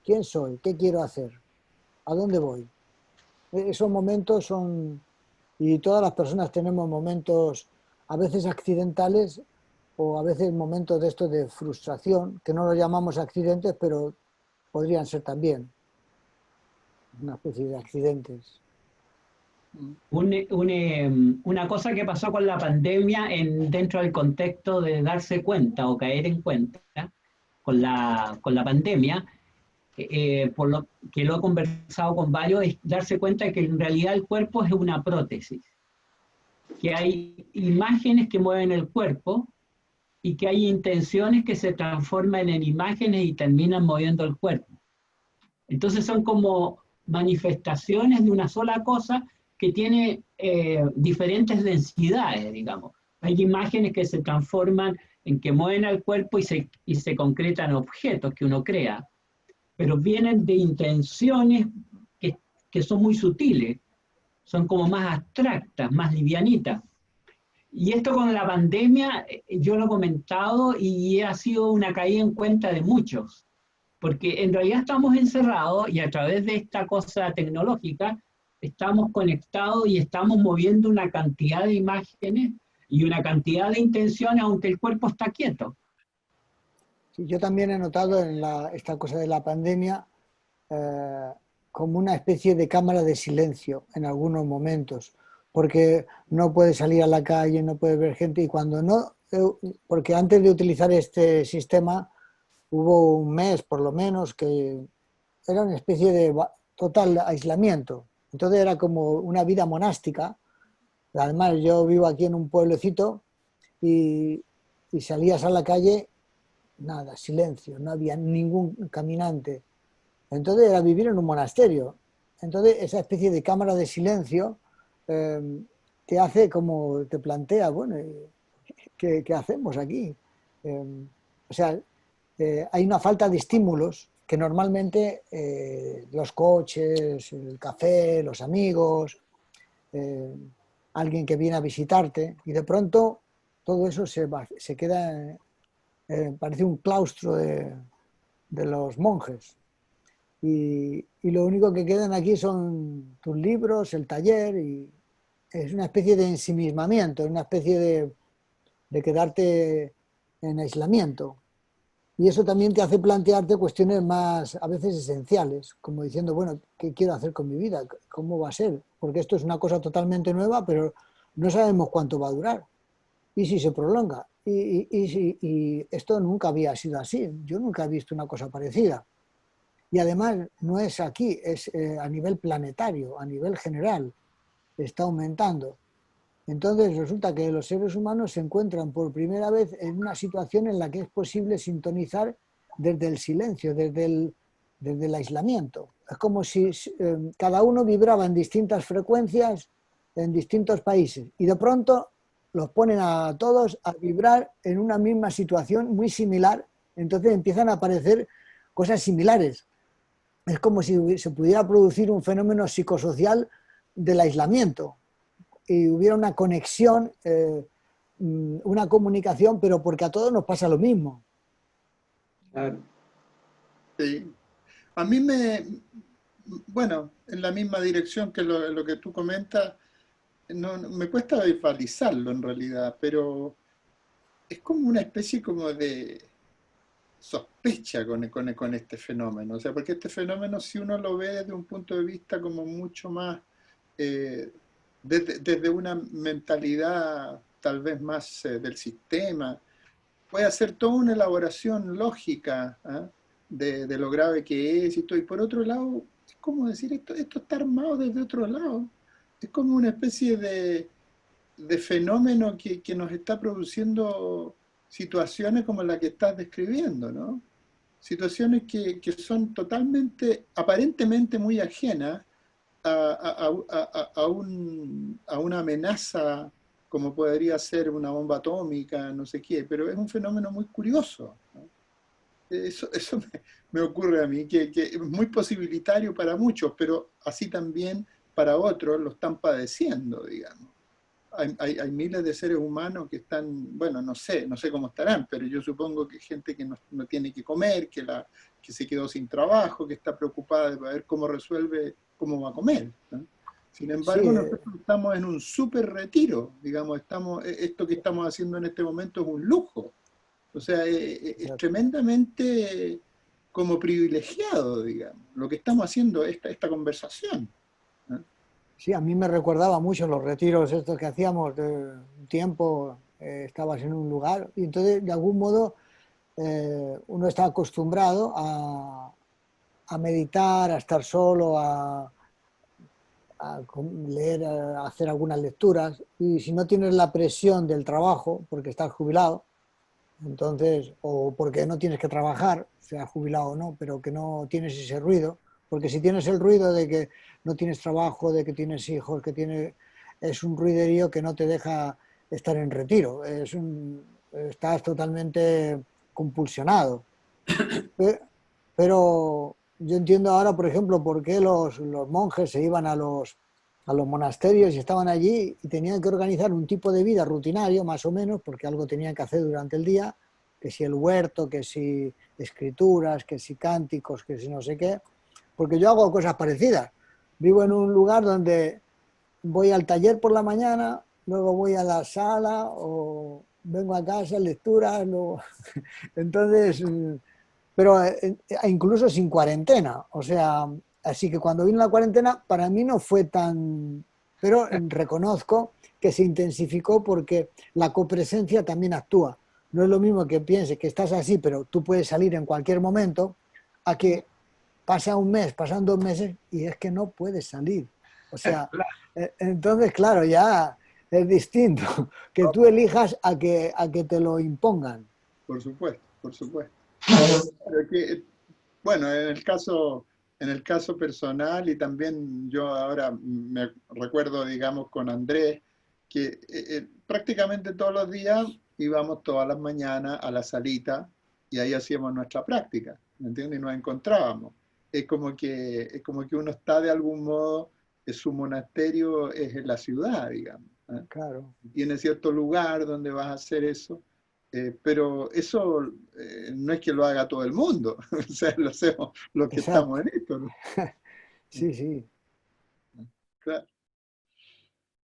Speaker 1: ¿quién soy? ¿Qué quiero hacer? ¿A dónde voy? Esos momentos son, y todas las personas tenemos momentos a veces accidentales o a veces momentos de estos de frustración, que no los llamamos accidentes, pero podrían ser también una especie de accidentes.
Speaker 5: Una cosa que pasó con la pandemia dentro del contexto de darse cuenta o caer en cuenta con la pandemia, por lo que lo he conversado con varios, es darse cuenta de que en realidad el cuerpo es una prótesis, que hay imágenes que mueven el cuerpo y que hay intenciones que se transforman en imágenes y terminan moviendo el cuerpo. Entonces son como manifestaciones de una sola cosa que tiene diferentes densidades, digamos. Hay imágenes que se transforman en que mueven al cuerpo y se concretan objetos que uno crea, pero vienen de intenciones que son muy sutiles, son como más abstractas, más livianitas. Y esto con la pandemia, yo lo he comentado y ha sido una caída en cuenta de muchos, porque en realidad estamos encerrados y a través de esta cosa tecnológica estamos conectados y estamos moviendo una cantidad de imágenes y una cantidad de intenciones, aunque el cuerpo está quieto.
Speaker 1: Sí, yo también he notado en esta cosa de la pandemia como una especie de cámara de silencio en algunos momentos, porque no puedes salir a la calle, no puedes ver gente y cuando no, porque antes de utilizar este sistema hubo un mes por lo menos que era una especie de total aislamiento, entonces era como una vida monástica. Además yo vivo aquí en un pueblecito y salías a la calle, nada, silencio, no había ningún caminante. Entonces era vivir en un monasterio. Entonces esa especie de cámara de silencio te hace como, te plantea, bueno, ¿qué hacemos aquí? O sea, hay una falta de estímulos que normalmente los coches, el café, los amigos, eh, alguien que viene a visitarte y de pronto todo eso se queda, parece un claustro de los monjes. Y lo único que quedan aquí son tus libros, el taller, y es una especie de ensimismamiento, una especie de quedarte en aislamiento. Y eso también te hace plantearte cuestiones más, a veces esenciales, como diciendo, bueno, ¿qué quiero hacer con mi vida? ¿Cómo va a ser? Porque esto es una cosa totalmente nueva, pero no sabemos cuánto va a durar. ¿Y si se prolonga? Y esto nunca había sido así. Yo nunca he visto una cosa parecida. Y además no es aquí, es a nivel planetario, a nivel general, está aumentando. Entonces resulta que los seres humanos se encuentran por primera vez en una situación en la que es posible sintonizar desde el silencio, desde el aislamiento. Es como si cada uno vibraba en distintas frecuencias en distintos países y de pronto los ponen a todos a vibrar en una misma situación muy similar, entonces empiezan a aparecer cosas similares. Es como si se pudiera producir un fenómeno psicosocial del aislamiento y hubiera una conexión, una comunicación, pero porque a todos nos pasa lo mismo.
Speaker 2: Claro.
Speaker 3: Sí. A mí bueno, en la misma dirección que lo que tú comentas, me cuesta visualizarlo en realidad, pero es como una especie como de sospecha con este fenómeno. O sea, porque este fenómeno, si uno lo ve desde un punto de vista como mucho más, desde una mentalidad tal vez más del sistema, puede hacer toda una elaboración lógica, ¿eh? de lo grave que es y todo. Y por otro lado, es como decir, esto está armado desde otro lado. Es como una especie de fenómeno que nos está produciendo situaciones como la que estás describiendo, ¿no? Situaciones que son totalmente, aparentemente muy ajenas a una amenaza como podría ser una bomba atómica, no sé qué, pero es un fenómeno muy curioso, ¿no? Eso me ocurre a mí, que es muy posibilitario para muchos, pero así también para otros lo están padeciendo, digamos. Hay miles de seres humanos que están, bueno, no sé cómo estarán, pero yo supongo que gente que no tiene que comer, que se quedó sin trabajo, que está preocupada de ver cómo resuelve, cómo va a comer, ¿no? Sin embargo,
Speaker 1: Sí,
Speaker 3: nosotros estamos en un súper retiro, digamos, esto que estamos haciendo en este momento es un lujo. O sea, es tremendamente como privilegiado, digamos, lo que estamos haciendo, esta conversación, ¿no?
Speaker 1: sí, a mí me recordaba mucho los retiros estos que hacíamos de un tiempo, estabas en un lugar y entonces de algún modo uno está acostumbrado a meditar, a estar solo, a leer, a hacer algunas lecturas y si no tienes la presión del trabajo porque estás jubilado, entonces, o porque no tienes que trabajar, sea jubilado o no, pero que no tienes ese ruido, porque si tienes el ruido de que no tienes trabajo, de que tienes hijos, es un ruiderío que no te deja estar en retiro, estás totalmente compulsionado. Pero yo entiendo ahora, por ejemplo, por qué los monjes se iban a los monasterios y estaban allí y tenían que organizar un tipo de vida rutinario, más o menos, porque algo tenían que hacer durante el día, que si el huerto, que si escrituras, que si cánticos, que si no sé qué, porque yo hago cosas parecidas. Vivo en un lugar donde voy al taller por la mañana, luego voy a la sala o vengo a casa, lecturas, luego... entonces... pero incluso sin cuarentena, o sea, así que cuando vino la cuarentena para mí no fue tan, pero reconozco que se intensificó porque la copresencia también actúa. No es lo mismo que pienses que estás así, pero tú puedes salir en cualquier momento, a que pasa un mes, pasan 2 meses y es que no puedes salir. O sea, entonces, claro, ya es distinto que tú elijas a que te lo impongan.
Speaker 3: Por supuesto, por supuesto. Pero bueno, en el caso personal y también yo ahora me recuerdo, digamos, con Andrés, que prácticamente todos los días íbamos todas las mañanas a la salita y ahí hacíamos nuestra práctica, ¿me entiendes? Y nos encontrábamos. Es como que uno está de algún modo, su monasterio es en la ciudad, digamos, ¿eh?
Speaker 1: Claro.
Speaker 3: Tiene cierto lugar donde vas a hacer eso, pero eso no es que lo haga todo el mundo, o sea, lo hacemos los que estamos
Speaker 1: Exacto.
Speaker 3: en esto, ¿no?
Speaker 1: Sí, sí.
Speaker 3: Claro,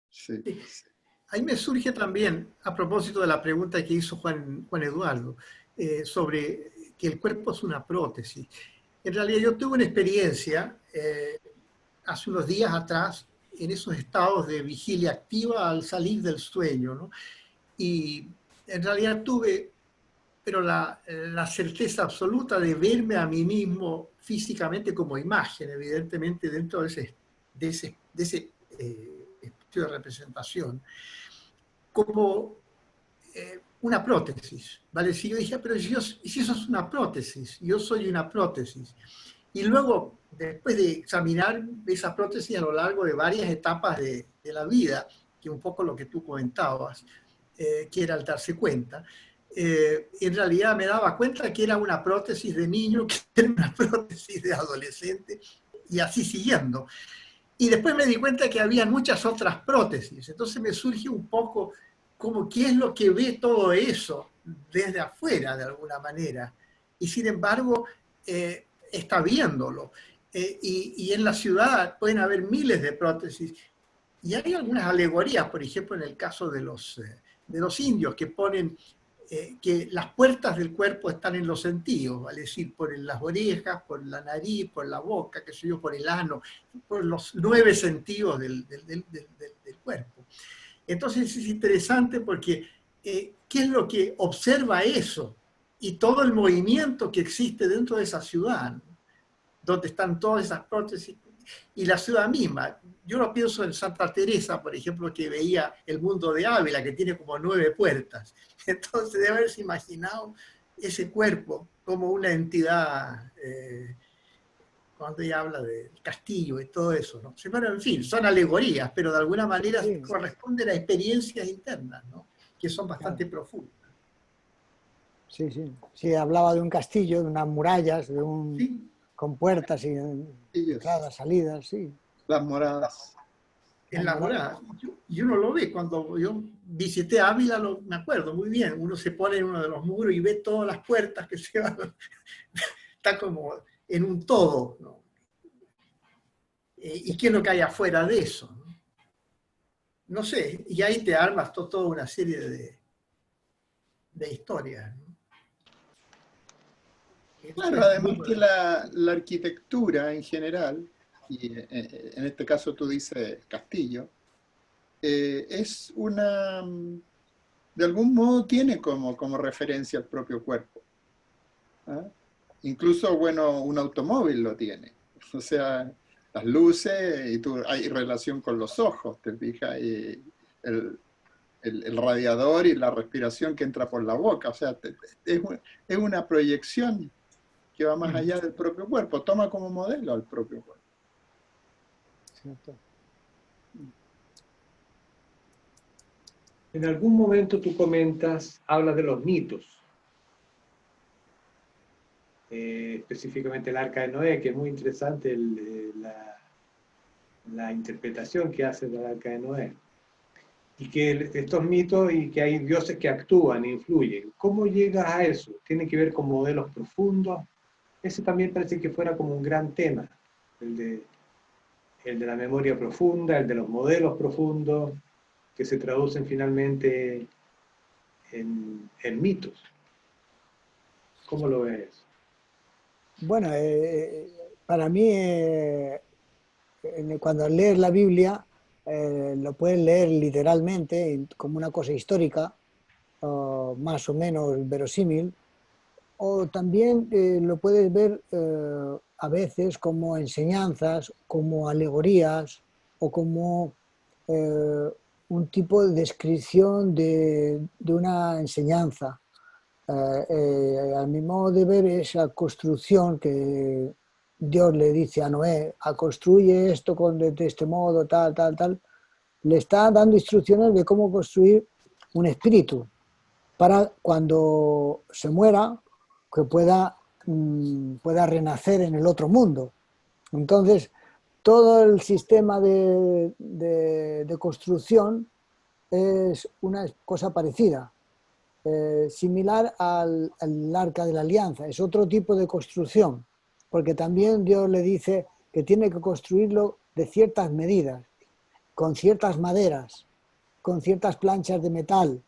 Speaker 3: sí.
Speaker 4: Sí. Ahí me surge también, a propósito de la pregunta que hizo Juan Eduardo, sobre que el cuerpo es una prótesis. En realidad yo tuve una experiencia hace unos días atrás en esos estados de vigilia activa al salir del sueño, ¿no? Y en realidad tuve, pero la certeza absoluta de verme a mí mismo físicamente como imagen, evidentemente dentro de ese espacio de representación, como una prótesis, ¿vale? Si yo dije, pero si eso es una prótesis, yo soy una prótesis. Y luego, después de examinar esa prótesis a lo largo de varias etapas de la vida, que un poco lo que tú comentabas, que era el darse cuenta, en realidad me daba cuenta que era una prótesis de niño, que era una prótesis de adolescente, y así siguiendo. Y después me di cuenta que había muchas otras prótesis. Entonces me surge un poco como qué es lo que ve todo eso desde afuera, de alguna manera. Y sin embargo, está viéndolo. Y en la ciudad pueden haber miles de prótesis. Y hay algunas alegorías, por ejemplo, en el caso de los indios, que ponen que las puertas del cuerpo están en los sentidos, ¿vale? Es decir, por las orejas, por la nariz, por la boca, qué sé yo, por el ano, por los 9 sentidos del cuerpo. Entonces es interesante porque ¿qué es lo que observa eso? Y todo el movimiento que existe dentro de esa ciudad, ¿no? Donde están todas esas prótesis, y la ciudad misma. Yo lo pienso en Santa Teresa, por ejemplo, que veía el mundo de Ávila, que tiene como 9 puertas. Entonces debe haberse imaginado ese cuerpo como una entidad, cuando ella habla del castillo y todo eso, ¿no? Pero en fin, son alegorías, pero de alguna manera
Speaker 1: Sí,
Speaker 4: corresponden a experiencias internas, ¿no? Que son bastante
Speaker 1: claro.
Speaker 4: profundas.
Speaker 1: Sí, sí. Sí, hablaba de un castillo, de unas murallas,
Speaker 4: ¿Sí?
Speaker 1: con puertas y
Speaker 3: Ellos,
Speaker 1: entradas, salidas, sí.
Speaker 3: las moradas.
Speaker 1: Las
Speaker 4: En la
Speaker 1: murallas.
Speaker 4: morada. Y uno lo ve, cuando yo visité Ávila, me acuerdo muy bien, uno se pone en uno de los muros y ve todas las puertas que se van, está como en un todo, ¿no? ¿Y qué es lo que hay afuera de eso? No sé, y ahí te armas toda una serie de historias, ¿no?
Speaker 3: Claro,
Speaker 4: Es muy
Speaker 3: además que
Speaker 4: bueno.
Speaker 3: la arquitectura en general, y en este caso tú dices castillo, es una, de algún modo tiene como referencia al propio cuerpo. ¿Ah? Incluso, bueno, un automóvil lo tiene. O sea, las luces, y hay relación con los ojos, te fijas, y el radiador y la respiración que entra por la boca. O sea, es una proyección que va más allá del propio cuerpo, toma como modelo al propio cuerpo.
Speaker 1: Cierto.
Speaker 2: En algún momento tú comentas, hablas de los mitos, específicamente el Arca de Noé, que es muy interesante la interpretación que hace del Arca de Noé. Y que estos mitos y que hay dioses que actúan, influyen. ¿Cómo llegas a eso? ¿Tiene que ver con modelos profundos? Ese también parece que fuera como un gran tema, el de la memoria profunda, el de los modelos profundos, que se traducen finalmente en mitos. ¿Cómo lo ves?
Speaker 1: Bueno, para mí, cuando lees la Biblia, lo puedes leer literalmente como una cosa histórica, más o menos verosímil, o también lo puedes ver a veces como enseñanzas, como alegorías o como eh, un tipo de descripción de una enseñanza. A mi modo de ver, esa construcción que Dios le dice a Noé, a construye esto de este modo, tal, tal, tal, le está dando instrucciones de cómo construir un espíritu para cuando se muera, que pueda renacer en el otro mundo. Entonces, todo el sistema de construcción es una cosa parecida, similar al Arca de la Alianza. Es otro tipo de construcción, porque también Dios le dice que tiene que construirlo de ciertas medidas, con ciertas maderas, con ciertas planchas de metal.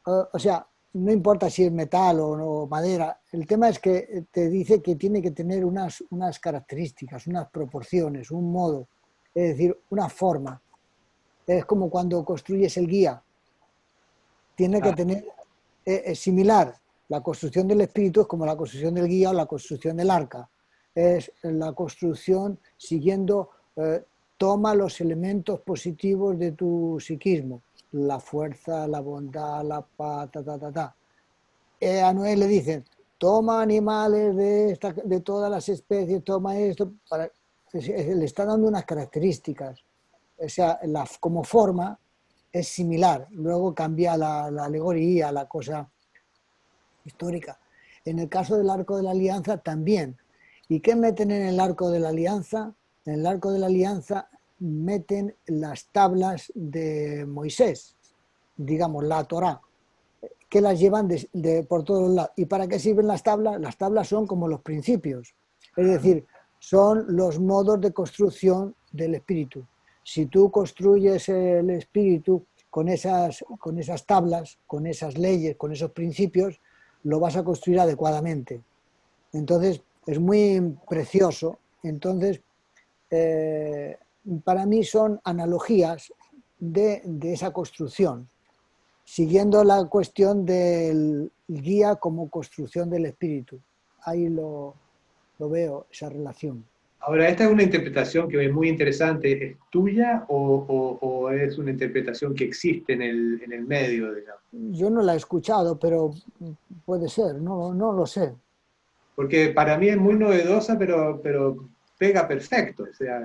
Speaker 1: O sea, no importa si es metal o madera, el tema es que te dice que tiene que tener unas características, unas proporciones, un modo, es decir, una forma. Es como cuando construyes el guía, tiene que
Speaker 2: Ah,
Speaker 1: tener, es similar, la construcción del espíritu es como la construcción del guía o la construcción del arca, es la construcción siguiendo, toma los elementos positivos de tu psiquismo, la fuerza, la bondad, la paz, a Noé le dicen, toma animales de todas las especies, toma esto, le está dando unas características. O sea, como forma es similar, luego cambia la alegoría, la cosa histórica. En el caso del Arco de la Alianza también. ¿Y qué meten en el Arco de la Alianza? En el Arco de la Alianza meten las tablas de Moisés, digamos, la Torá, que las llevan por todos lados. ¿Y para qué sirven las tablas? Las tablas son como los principios, es decir, son los modos de construcción del espíritu. Si tú construyes el espíritu con esas tablas, con esas leyes, con esos principios, lo vas a construir adecuadamente. Entonces, es muy precioso. Entonces, para mí son analogías de esa construcción, siguiendo la cuestión del guía como construcción del espíritu. Ahí lo veo, esa relación.
Speaker 2: Ahora, esta es una interpretación que es muy interesante. ¿Es tuya o es una interpretación que existe en el medio, digamos?
Speaker 1: Yo no la he escuchado, pero puede ser, no lo sé.
Speaker 2: Porque para mí es muy novedosa, pero pega perfecto, o sea,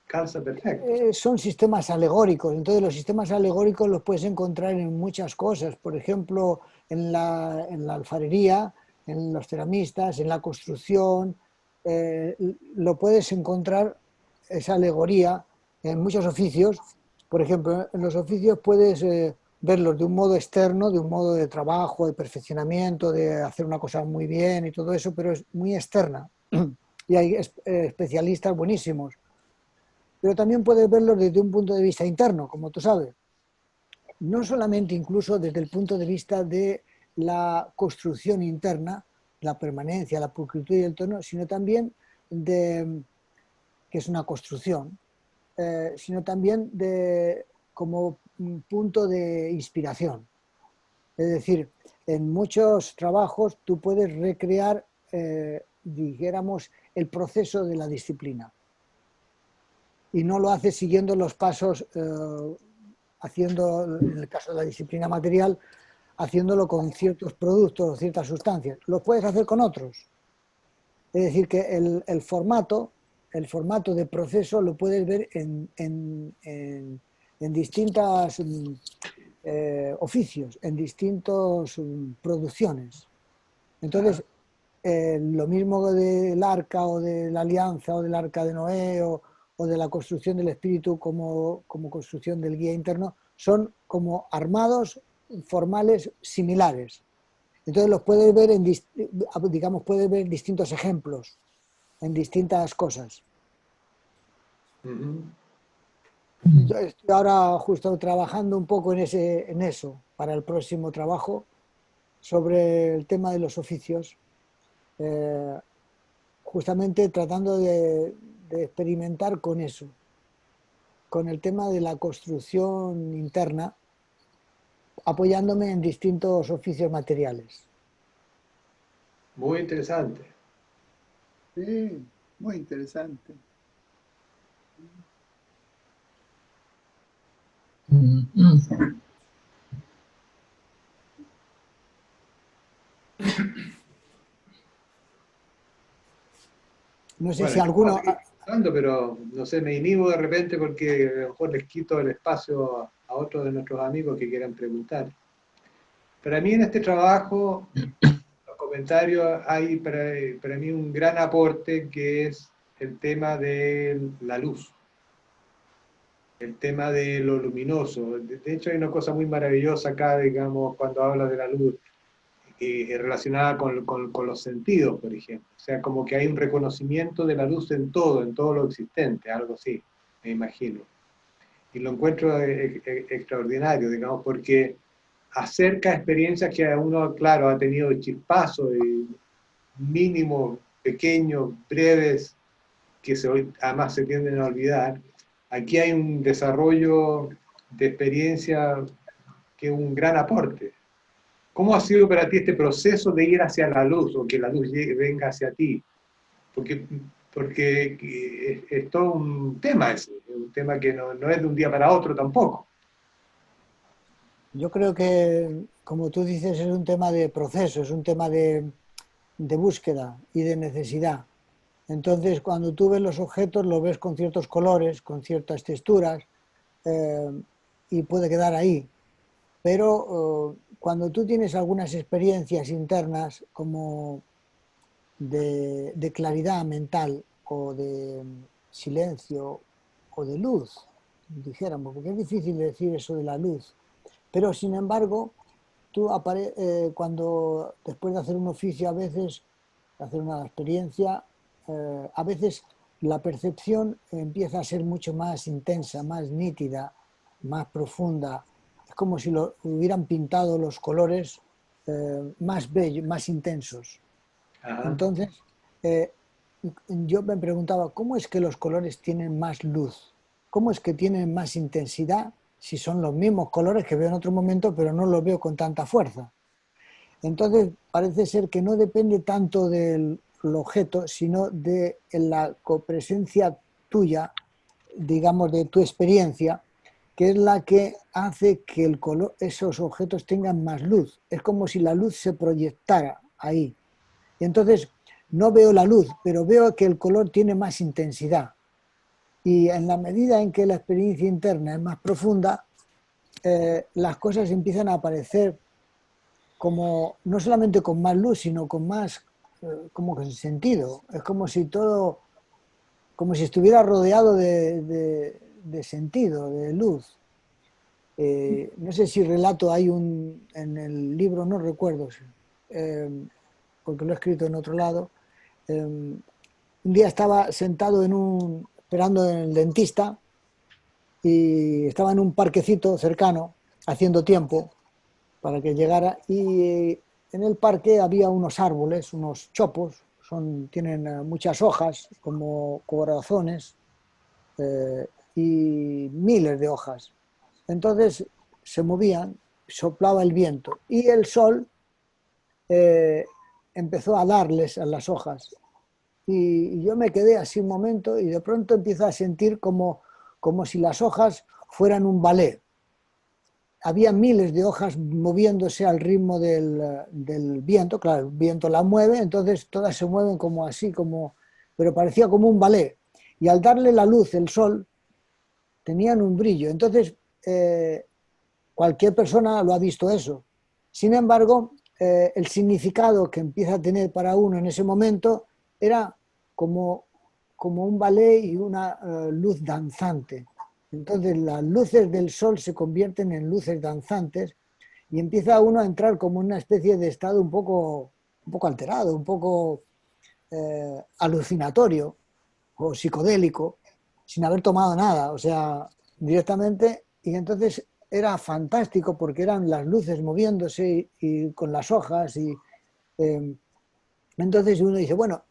Speaker 2: calza perfecto.
Speaker 1: Son sistemas alegóricos, entonces los sistemas alegóricos los puedes encontrar en muchas cosas, por ejemplo, en la alfarería, en los ceramistas, en la construcción, lo puedes encontrar, esa alegoría, en muchos oficios. Por ejemplo, en los oficios puedes verlos de un modo externo, de un modo de trabajo, de perfeccionamiento, de hacer una cosa muy bien y todo eso, pero es muy externa. Y hay especialistas buenísimos. Pero también puedes verlos desde un punto de vista interno, como tú sabes. No solamente incluso desde el punto de vista de la construcción interna, la permanencia, la pulcritud y el tono, sino también que es una construcción, sino también como un punto de inspiración. Es decir, en muchos trabajos tú puedes recrear, dijéramos, el proceso de la disciplina. Y no lo haces siguiendo los pasos, haciendo, en el caso de la disciplina material, haciéndolo con ciertos productos o ciertas sustancias. Lo puedes hacer con otros. Es decir, que el formato de proceso lo puedes ver en distintos oficios, en distintas producciones. Entonces, lo mismo del arca o de la alianza o del arca de Noé o de la construcción del espíritu como construcción del guía interno, son como armados formales similares. Entonces los puedes ver puedes ver distintos ejemplos en distintas cosas. Yo estoy ahora justo trabajando un poco en eso para el próximo trabajo sobre el tema de los oficios, justamente tratando de experimentar con eso, con el tema de la construcción interna, apoyándome en distintos oficios materiales.
Speaker 2: Muy interesante.
Speaker 3: Sí, muy interesante.
Speaker 1: No sé
Speaker 2: Bueno,
Speaker 1: si alguno...
Speaker 2: pero no sé, me inhibo de repente porque a lo mejor les quito el espacio a otros de nuestros amigos que quieran preguntar. Para mí en este trabajo, los comentarios, hay para mí un gran aporte que es el tema de la luz, el tema de lo luminoso. De hecho hay una cosa muy maravillosa acá, digamos, cuando habla de la luz, relacionada con los sentidos, por ejemplo. O sea, como que hay un reconocimiento de la luz en todo lo existente, algo así, me imagino. Y lo encuentro extraordinario, digamos, porque acerca experiencias que uno, claro, ha tenido chispazos, mínimos, pequeños, breves, que además se tienden a olvidar. Aquí hay un desarrollo de experiencia que es un gran aporte. ¿Cómo ha sido para ti este proceso de ir hacia la luz o que la luz venga hacia ti? Porque es todo un tema ese, un tema que no es de un día para otro tampoco.
Speaker 1: Yo creo que, como tú dices, es un tema de proceso, es un tema de búsqueda y de necesidad. Entonces, cuando tú ves los objetos, los ves con ciertos colores, con ciertas texturas, eh, y puede quedar ahí. Pero cuando tú tienes algunas experiencias internas como de claridad mental o de silencio o de luz, dijéramos, porque es difícil decir eso de la luz, pero sin embargo, cuando después de hacer un oficio a veces, hacer una experiencia, a veces la percepción empieza a ser mucho más intensa, más nítida, más profunda. Es como si hubieran pintado los colores más bellos, más intensos.
Speaker 2: Ajá.
Speaker 1: Entonces, eh, yo me preguntaba, ¿cómo es que los colores tienen más luz? ¿Cómo es que tienen más intensidad si son los mismos colores que veo en otro momento, pero no los veo con tanta fuerza? Entonces, parece ser que no depende tanto del objeto, sino de la copresencia tuya, digamos, de tu experiencia, que es la que hace que esos objetos tengan más luz. Es como si la luz se proyectara ahí. Y entonces no veo la luz, pero veo que el color tiene más intensidad. Y en la medida en que la experiencia interna es más profunda, las cosas empiezan a aparecer como, no solamente con más luz, sino con más, como que sentido. Es como si todo, como si estuviera rodeado de sentido, de luz. No sé si relato hay en el libro, no recuerdo, eh, porque lo he escrito en otro lado. Un día estaba sentado esperando en el dentista y estaba en un parquecito cercano, haciendo tiempo para que llegara, y en el parque había unos árboles, unos chopos, tienen muchas hojas como corazones, y miles de hojas. Entonces se movían, soplaba el viento y el sol eh, empezó a darles a las hojas. Y yo me quedé así un momento y de pronto empiezo a sentir como si las hojas fueran un ballet. Había miles de hojas moviéndose al ritmo del viento, claro, el viento las mueve, entonces todas se mueven como así, pero parecía como un ballet. Y al darle la luz, el sol, tenían un brillo. Entonces, cualquier persona lo ha visto eso. Sin embargo, el significado que empieza a tener para uno en ese momento era como, como un ballet y una luz danzante. Entonces las luces del sol se convierten en luces danzantes y empieza uno a entrar como en una especie de estado un poco alterado, un poco alucinatorio o psicodélico, sin haber tomado nada, o sea, directamente. Y entonces era fantástico porque eran las luces moviéndose y con las hojas. Eh, entonces uno dice, bueno,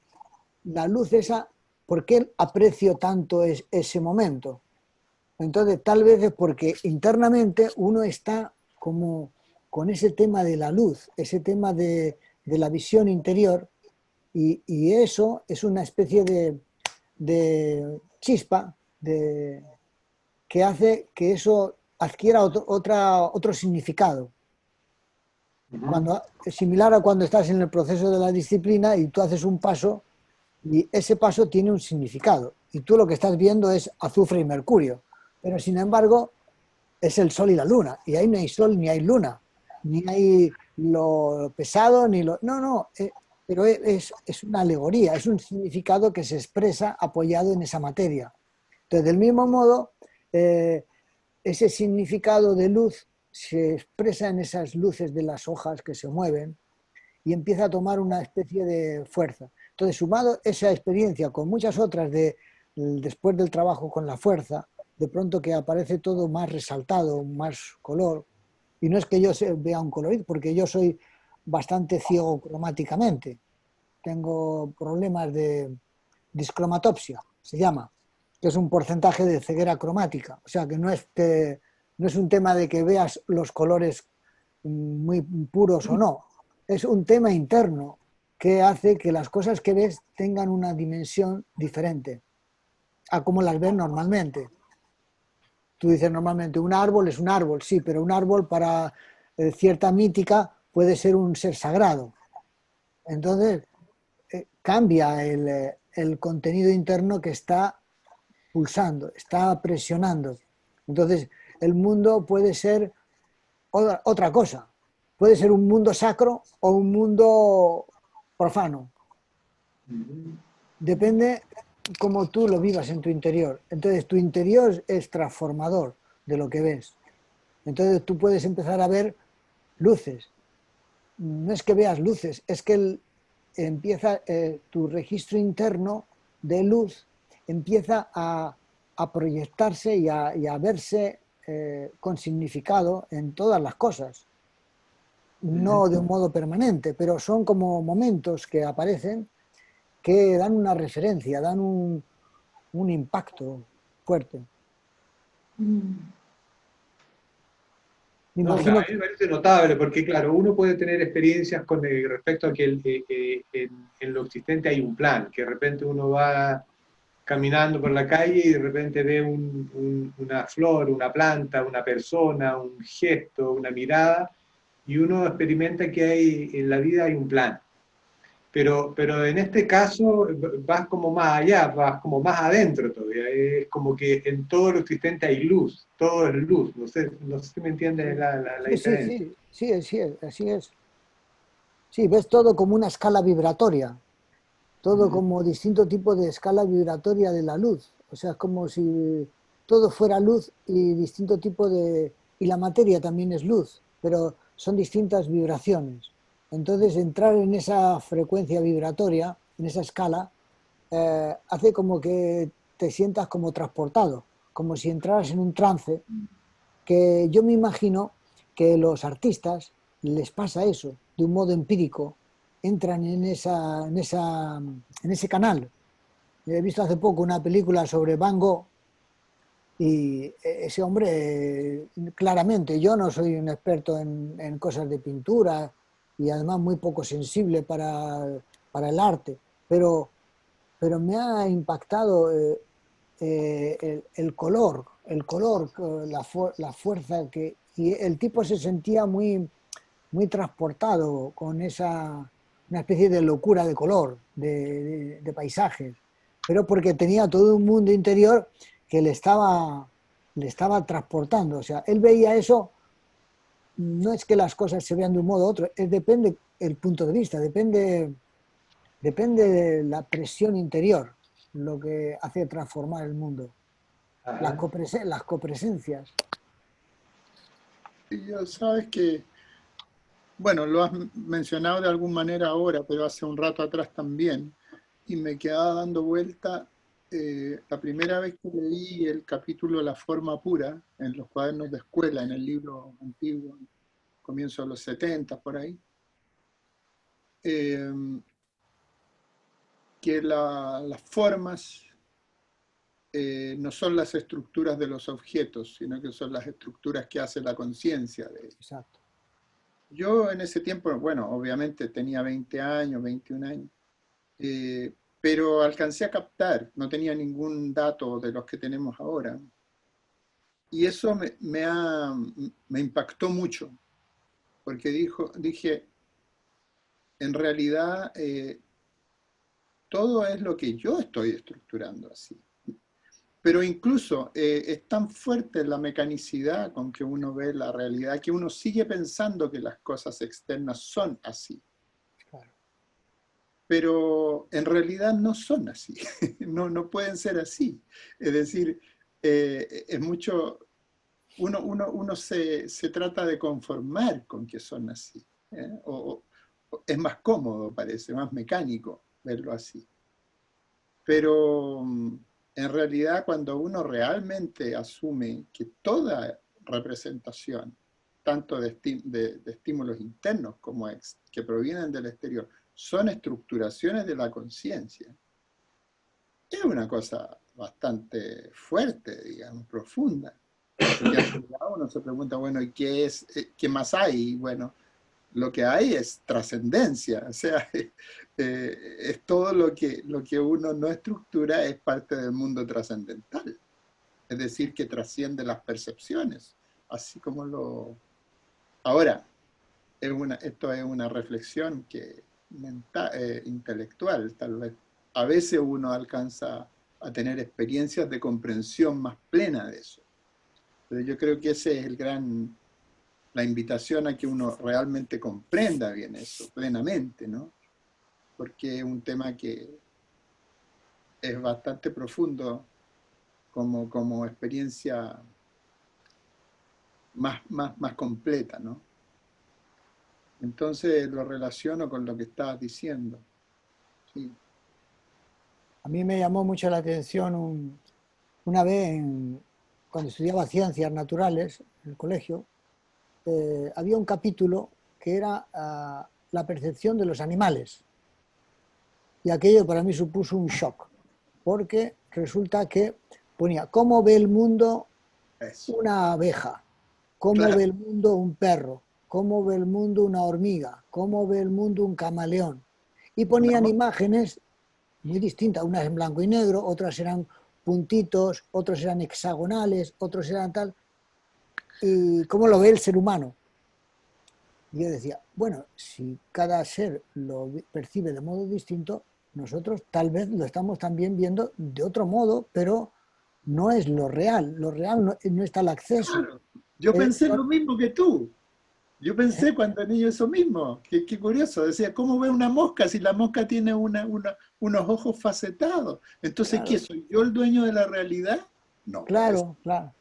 Speaker 1: la luz esa, ¿por qué aprecio tanto ese momento? Entonces tal vez es porque internamente uno está como con ese tema de la luz, ese tema de la visión interior, y eso es una especie de chispa que hace que eso adquiera otro significado.
Speaker 2: Ujú.
Speaker 1: Es similar a cuando estás en el proceso de la disciplina y tú haces un paso y ese paso tiene un significado. Y tú lo que estás viendo es azufre y mercurio. Pero sin embargo es el sol y la luna. Y ahí no hay sol ni hay luna. Ni hay lo pesado ni lo... No, no. Pero es una alegoría, es un significado que se expresa apoyado en esa materia. Entonces, del mismo modo, eh, ese significado de luz se expresa en esas luces de las hojas que se mueven y empieza a tomar una especie de fuerza. Entonces, sumado esa experiencia con muchas otras después del trabajo con la fuerza, de pronto que aparece todo más resaltado, más color. Y no es que yo vea un colorido, porque yo soy bastante ciego cromáticamente. Tengo problemas de discromatopsia, se llama, que es un porcentaje de ceguera cromática. O sea, que no es un tema de que veas los colores muy puros o no. Es un tema interno que hace que las cosas que ves tengan una dimensión diferente a como las ves normalmente. tú dices normalmente un árbol es un árbol, sí, pero un árbol para cierta mítica puede ser un ser sagrado. Entonces, cambia el contenido interno que está pulsando, está presionando. Entonces, el mundo puede ser otra cosa. Puede ser un mundo sacro o un mundo profano. Depende cómo tú lo vivas en tu interior. Entonces, tu interior es transformador de lo que ves. Entonces, tú puedes empezar a ver luces. No es que veas luces, es que empieza tu registro interno de luz empieza a proyectarse y a verse con significado en todas las cosas. No de un modo permanente, pero son como momentos que aparecen que dan una referencia, dan un impacto fuerte. Me
Speaker 2: No,
Speaker 1: imagino
Speaker 2: a mí me parece notable, porque claro, uno puede tener experiencias con respecto a que en lo existente hay un plan, que de repente uno va caminando por la calle y de repente ve una flor, una planta, una persona, un gesto, una mirada, y uno experimenta que en la vida hay un plan. Pero en este caso vas como más allá, vas como más adentro todavía. Es como que en todo lo existente hay luz, todo es luz. No sé si me entiendes la
Speaker 1: sí, sí,
Speaker 2: diferencia.
Speaker 1: sí, sí, así es. Sí, ves todo como una escala vibratoria, todo como distinto tipo de escala vibratoria de la luz. O sea, es como si todo fuera luz y distinto tipo de... Y la materia también es luz, pero son distintas vibraciones. Entonces, entrar en esa frecuencia vibratoria, en esa escala, hace como que te sientas como transportado, como si entraras en un trance, que yo me imagino que los artistas les pasa eso, de un modo empírico, entran en ese canal. He visto hace poco una película sobre Van Gogh y ese hombre, claramente, yo no soy un experto en cosas de pintura y además muy poco sensible para el arte, pero me ha impactado el color, la fuerza y el tipo se sentía muy, muy transportado con una especie de locura de color, de paisajes, pero porque tenía todo un mundo interior que le estaba transportando. O sea, él veía eso, no es que las cosas se vean de un modo u otro, depende el punto de vista, depende de la presión interior, lo que hace transformar el mundo. Las,
Speaker 2: Ajá.
Speaker 1: las copresencias.
Speaker 3: Y ya sabes que, bueno, lo has mencionado de alguna manera ahora, pero hace un rato atrás también, y me quedaba dando vuelta la primera vez que leí el capítulo La forma pura en los cuadernos de escuela, en el libro antiguo, comienzo de los 70 por ahí, eh, que las formas no son las estructuras de los objetos, sino que son las estructuras que hace la conciencia de ellos.
Speaker 1: Exacto.
Speaker 3: Yo en ese tiempo, bueno, obviamente tenía 20 años, 21 años, pero alcancé a captar, no tenía ningún dato de los que tenemos ahora. Y eso me impactó mucho, porque dije, en realidad todo es lo que yo estoy estructurando así. Pero incluso es tan fuerte la mecanicidad con que uno ve la realidad que uno sigue pensando que las cosas externas son así.
Speaker 1: Claro.
Speaker 3: Pero en realidad no son así, no pueden ser así. Es decir, es mucho, uno se trata de conformar con que son así. O es más cómodo, parece, más mecánico verlo así. Pero en realidad cuando uno realmente asume que toda representación, tanto de estímulos internos como que provienen del exterior, son estructuraciones de la conciencia, es una cosa bastante fuerte, digamos, profunda. Porque al final uno se pregunta, bueno, ¿y qué más hay? Bueno, lo que hay es trascendencia, o sea, es todo lo que uno no estructura, es parte del mundo trascendental. es decir, que trasciende las percepciones, así como lo... Ahora, esto es una reflexión intelectual, tal vez. A veces uno alcanza a tener experiencias de comprensión más plena de eso. Pero yo creo que ese es la invitación a que uno realmente comprenda bien eso, plenamente, ¿no? Porque es un tema que es bastante profundo como experiencia más completa, ¿no? Entonces lo relaciono con lo que estabas diciendo. Sí.
Speaker 1: A mí me llamó mucho la atención una vez, cuando estudiaba ciencias naturales en el colegio, había un capítulo que era la percepción de los animales. Y aquello para mí supuso un shock, porque resulta que ponía cómo ve el mundo
Speaker 3: Eso.
Speaker 1: una abeja, cómo
Speaker 3: Claro.
Speaker 1: ve el mundo un perro, cómo ve el mundo una hormiga, cómo ve el mundo un camaleón. Y ponían imágenes muy distintas, unas en blanco y negro, otras eran puntitos, otros eran hexagonales, otros eran tal. ¿Y cómo lo ve el ser humano? Y yo decía, bueno, si cada ser lo percibe de modo distinto, nosotros tal vez lo estamos también viendo de otro modo, pero no es lo real no está al acceso.
Speaker 3: Claro. Yo pensé lo mismo que tú. Yo pensé cuando niño eso mismo. Qué curioso. Decía, ¿cómo ve una mosca si la mosca tiene unos ojos facetados? Entonces, ¿qué?
Speaker 1: Claro,
Speaker 3: ¿Soy yo el dueño de la realidad? No, pues.
Speaker 1: claro, claro.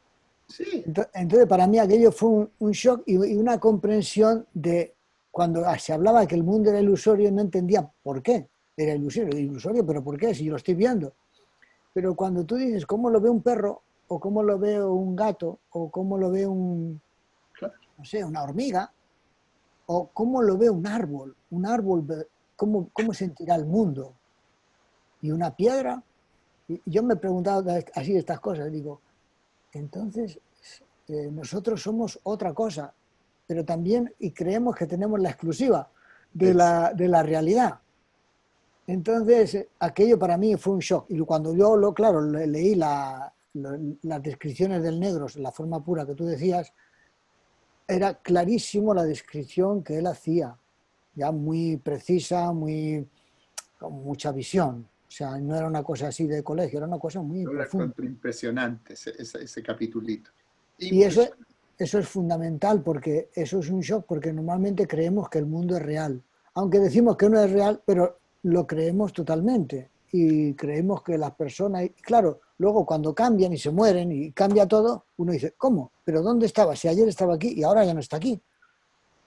Speaker 3: Sí.
Speaker 1: Entonces, para mí aquello fue un shock y una comprensión de cuando se hablaba que el mundo era ilusorio, no entendía por qué era ilusorio, pero ¿por qué? Si yo lo estoy viendo. Pero cuando tú dices cómo lo ve un perro, o cómo lo ve un gato, o cómo lo ve
Speaker 3: Claro.
Speaker 1: no sé, una hormiga, o cómo lo ve un árbol, cómo sentirá el mundo, y una piedra. Y yo me he preguntado así estas cosas, digo, entonces nosotros somos otra cosa, pero también y creemos que tenemos la exclusiva de la realidad. Entonces, aquello para mí fue un shock. Y cuando yo, claro, leí las descripciones del negro, la forma pura que tú decías, era clarísimo la descripción que él hacía, ya muy precisa, con mucha visión. O sea, no era una cosa así de colegio, era una cosa muy
Speaker 3: Yo lo
Speaker 1: profunda.
Speaker 3: encuentro impresionante ese capitulito.
Speaker 1: Y eso
Speaker 3: Impresionante.
Speaker 1: es fundamental, porque eso es un shock, porque normalmente creemos que el mundo es real. Aunque decimos que no es real, pero lo creemos totalmente. Y creemos que las personas, y claro, luego cuando cambian y se mueren y cambia todo, uno dice, ¿cómo? ¿Pero dónde estaba? Si ayer estaba aquí y ahora ya no está aquí.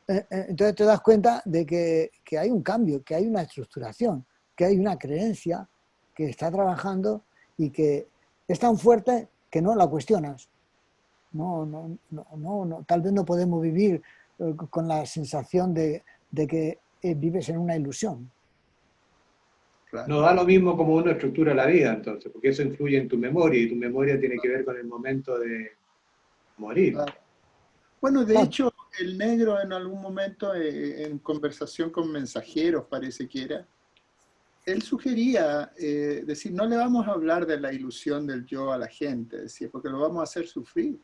Speaker 1: Entonces te das cuenta de que hay un cambio, que hay una estructuración, que hay una creencia que está trabajando y que es tan fuerte que no la cuestionas. No, tal vez no podemos vivir con la sensación de que vives en una ilusión.
Speaker 3: Claro.
Speaker 2: No da lo mismo como uno estructura la vida, entonces, porque eso influye en tu memoria, y tu memoria tiene que ver con el momento de morir.
Speaker 3: Claro. Bueno, de
Speaker 1: Claro,
Speaker 3: hecho, el negro en algún momento, en conversación con mensajeros, parece que era, él sugería decir, no le vamos a hablar de la ilusión del yo a la gente, decía, porque lo vamos a hacer sufrir.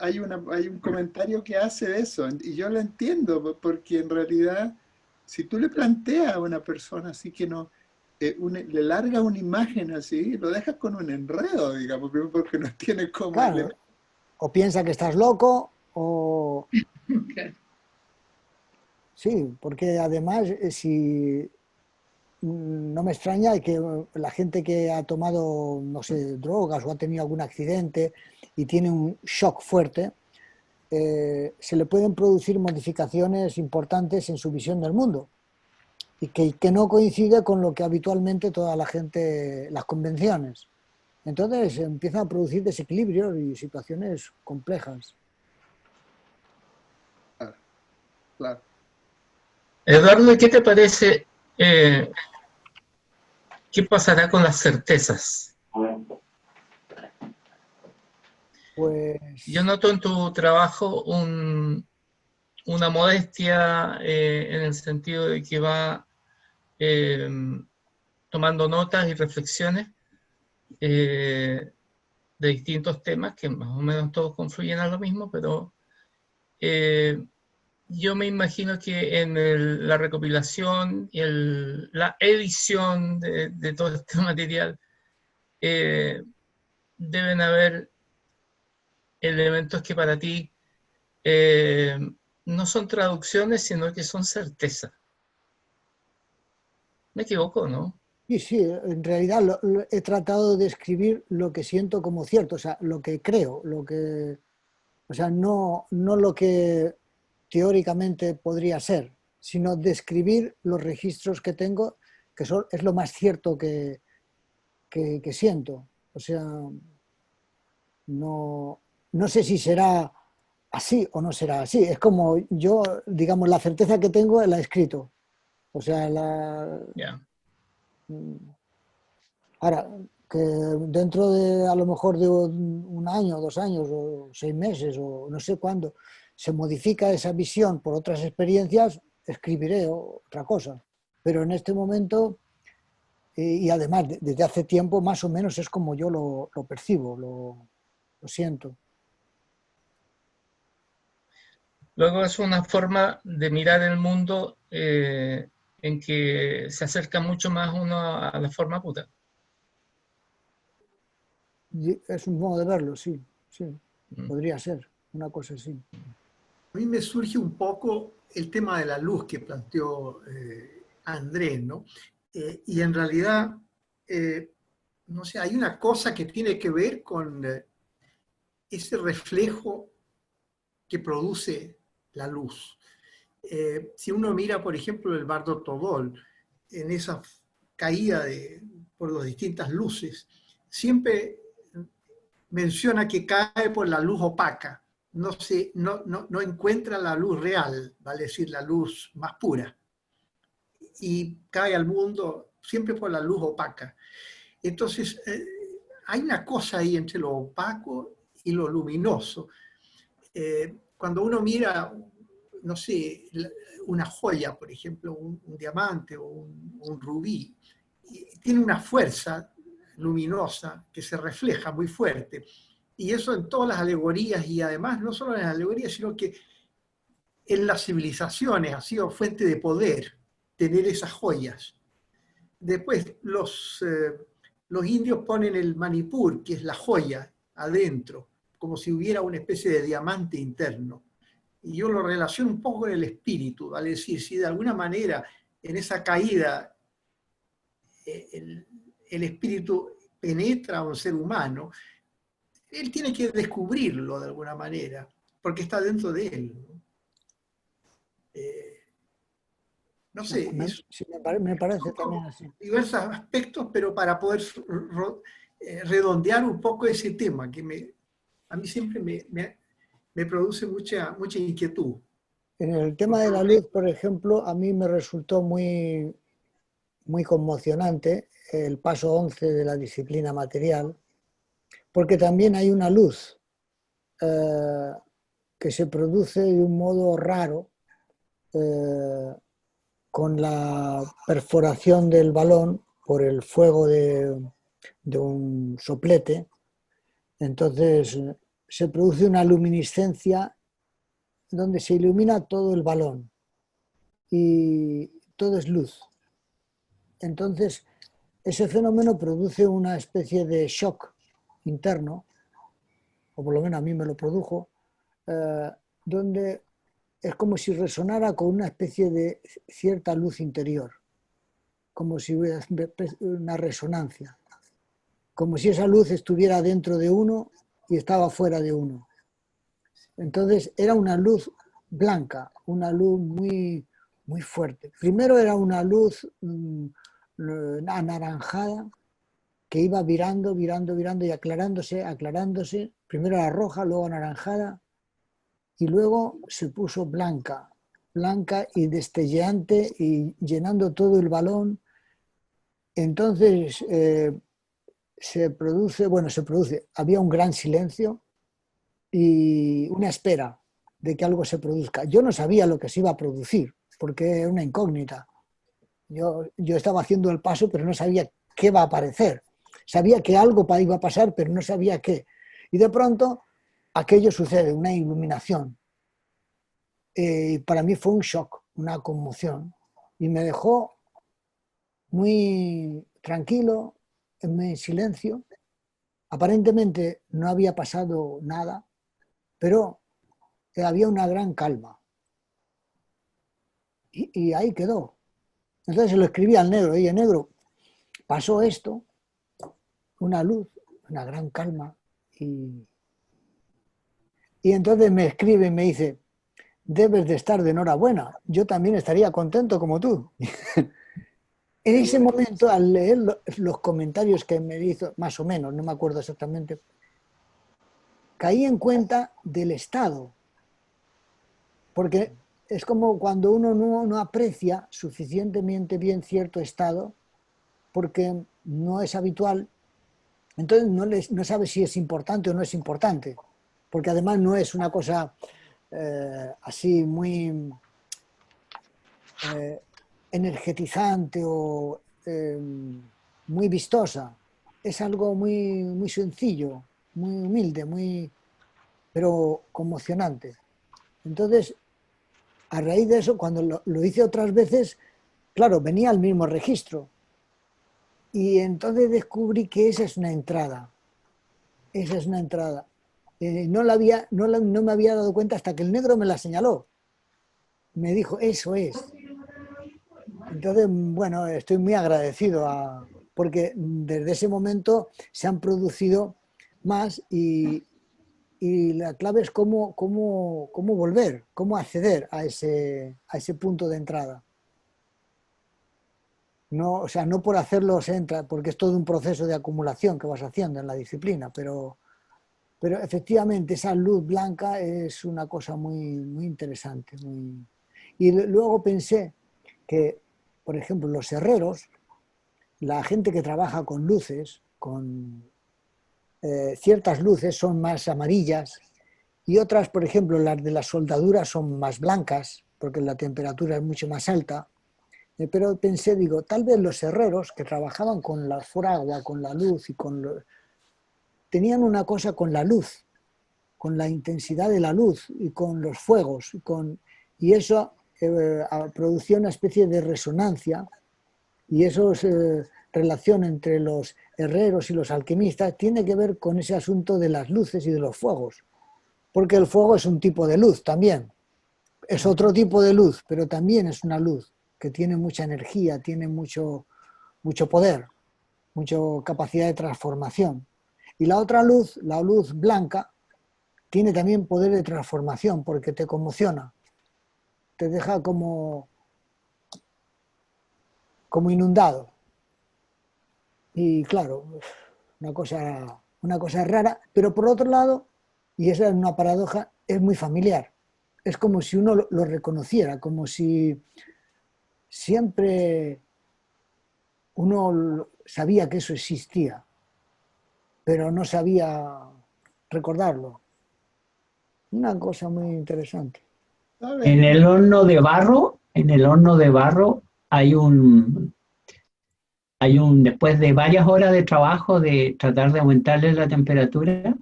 Speaker 3: Hay un comentario que hace de eso, y yo lo entiendo, porque en realidad, si tú le planteas a una persona así que no, le larga una imagen así, lo dejas con un enredo, digamos, porque no tiene cómo
Speaker 1: claro, o piensa que estás loco, o sí, porque además si no me extraña que la gente que ha tomado, no sé, drogas o ha tenido algún accidente y tiene un shock fuerte, se le pueden producir modificaciones importantes en su visión del mundo y que no coincide con lo que habitualmente toda la gente, las convenciones. Entonces empiezan a producir desequilibrios y situaciones complejas.
Speaker 3: Claro, claro.
Speaker 6: Eduardo, ¿y qué te parece? ¿Qué pasará con las certezas?
Speaker 1: Pues
Speaker 6: Yo noto en tu trabajo una modestia en el sentido de que va tomando notas y reflexiones, de distintos temas que más o menos todos confluyen a lo mismo, pero yo me imagino que en la recopilación y la edición de todo este material deben haber elementos que para ti no son traducciones, sino que son certeza. ¿Me equivoco, no?
Speaker 1: Sí, sí, en realidad he tratado de escribir lo que siento como cierto, o sea, lo que creo, o sea, no lo que teóricamente podría ser, sino describir los registros que tengo, que es lo más cierto que siento. O sea, no sé si será así o no será así. Es como yo, digamos, la certeza que tengo la he escrito. O sea,
Speaker 6: Yeah.
Speaker 1: ahora, que dentro de a lo mejor de un año, 2 años o 6 meses o no sé cuándo se modifica esa visión por otras experiencias, escribiré otra cosa. Pero en este momento, y además desde hace tiempo, más o menos es como yo lo percibo, lo siento.
Speaker 6: Luego es una forma de mirar el mundo en que se acerca mucho más uno a la forma puta.
Speaker 1: Es un modo de verlo, sí, sí, podría ser una cosa así.
Speaker 4: A mí me surge un poco el tema de la luz que planteó Andrés, ¿no? Y en realidad, no sé, hay una cosa que tiene que ver con ese reflejo que produce la luz. Si uno mira, por ejemplo, el bardo Todol, en esa caída por las distintas luces, siempre menciona que cae por la luz opaca, no encuentra la luz real, vale decir, la luz más pura, y cae al mundo siempre por la luz opaca. Entonces, hay una cosa ahí entre lo opaco y lo luminoso. Cuando uno mira, no sé, una joya, por ejemplo, un diamante o un rubí, tiene una fuerza luminosa que se refleja muy fuerte. Y eso en todas las alegorías, y además no solo en las alegorías, sino que en las civilizaciones ha sido fuente de poder tener esas joyas. Después los indios ponen el manipur, que es la joya, adentro, como si hubiera una especie de diamante interno. Y yo lo relaciono un poco con el espíritu, vale decir, si de alguna manera en esa caída el espíritu penetra a un ser humano, él tiene que descubrirlo de alguna manera, porque está dentro de él. No sé,
Speaker 1: Sí, me parece también así.
Speaker 4: diversos aspectos, pero para poder redondear un poco ese tema, que a mí siempre me produce mucha inquietud.
Speaker 1: En el tema de la luz, por ejemplo, a mí me resultó muy, muy conmocionante el paso 11 de la disciplina material, porque también hay una luz que se produce de un modo raro con la perforación del balón por el fuego de un soplete. Entonces se produce una luminiscencia donde se ilumina todo el balón y todo es luz. Entonces ese fenómeno produce una especie de shock interno, o por lo menos a mí me lo produjo, donde es como si resonara con una especie de cierta luz interior, como si hubiera una resonancia, como si esa luz estuviera dentro de uno y estaba fuera de uno. Entonces era una luz blanca, una luz muy, muy fuerte. Primero era una luz anaranjada que iba virando y aclarándose. Primero era roja, luego anaranjada y luego se puso blanca y destelleante y llenando todo el balón. Entonces había un gran silencio y una espera de que algo se produzca. Yo no sabía lo que se iba a producir, porque era una incógnita. Yo estaba haciendo el paso, pero no sabía qué va a aparecer. sabía que algo iba a pasar, pero no sabía qué. Y de pronto aquello sucede, una iluminación. Para mí fue un shock, una conmoción, y me dejó muy tranquilo, en silencio. Aparentemente no había pasado nada, pero había una gran calma. Y ahí quedó. Entonces se lo escribí al negro, oye, negro, pasó esto, una luz, una gran calma, y entonces me escribe y me dice, debes de estar de enhorabuena, yo también estaría contento como tú. En ese momento, al leer los comentarios que me hizo, más o menos, no me acuerdo exactamente, caí en cuenta del estado, porque es como cuando uno no aprecia suficientemente bien cierto estado, porque no es habitual, entonces no sabe si es importante o no es importante, porque además no es una cosa así muy energetizante o muy vistosa. Es algo muy sencillo, muy humilde, pero conmocionante. Entonces, a raíz de eso, cuando lo hice otras veces, claro, venía al mismo registro. Y entonces descubrí que esa es una entrada. Esa es una entrada. No me había dado cuenta hasta que el negro me la señaló. Me dijo, eso es. Entonces, bueno, estoy muy agradecido porque desde ese momento se han producido más y la clave es cómo volver, cómo acceder a ese punto de entrada. No, o sea, no por hacerlo se entra, porque es todo un proceso de acumulación que vas haciendo en la disciplina, pero efectivamente esa luz blanca es una cosa muy interesante. Y luego pensé que, por ejemplo, los herreros, la gente que trabaja con luces, con ciertas luces son más amarillas y otras, por ejemplo, las de las soldaduras son más blancas, porque la temperatura es mucho más alta. Pero pensé, digo, tal vez los herreros que trabajaban con la fragua, con la luz tenían una cosa con la luz, con la intensidad de la luz y con los fuegos, y eso producía una especie de resonancia, y esa relación entre los herreros y los alquimistas tiene que ver con ese asunto de las luces y de los fuegos, porque el fuego es un tipo de luz también, es otro tipo de luz, pero también es una luz que tiene mucha energía, tiene mucho poder, mucha capacidad de transformación. Y la otra luz, la luz blanca, tiene también poder de transformación porque te conmociona, te deja como inundado. Y claro, una cosa rara, pero por otro lado, y esa es una paradoja, es muy familiar. Es como si uno lo reconociera, como si siempre uno sabía que eso existía, pero no sabía recordarlo. Una cosa muy interesante.
Speaker 5: En el horno de barro, después de varias horas de trabajo de tratar de aumentarle la temperatura,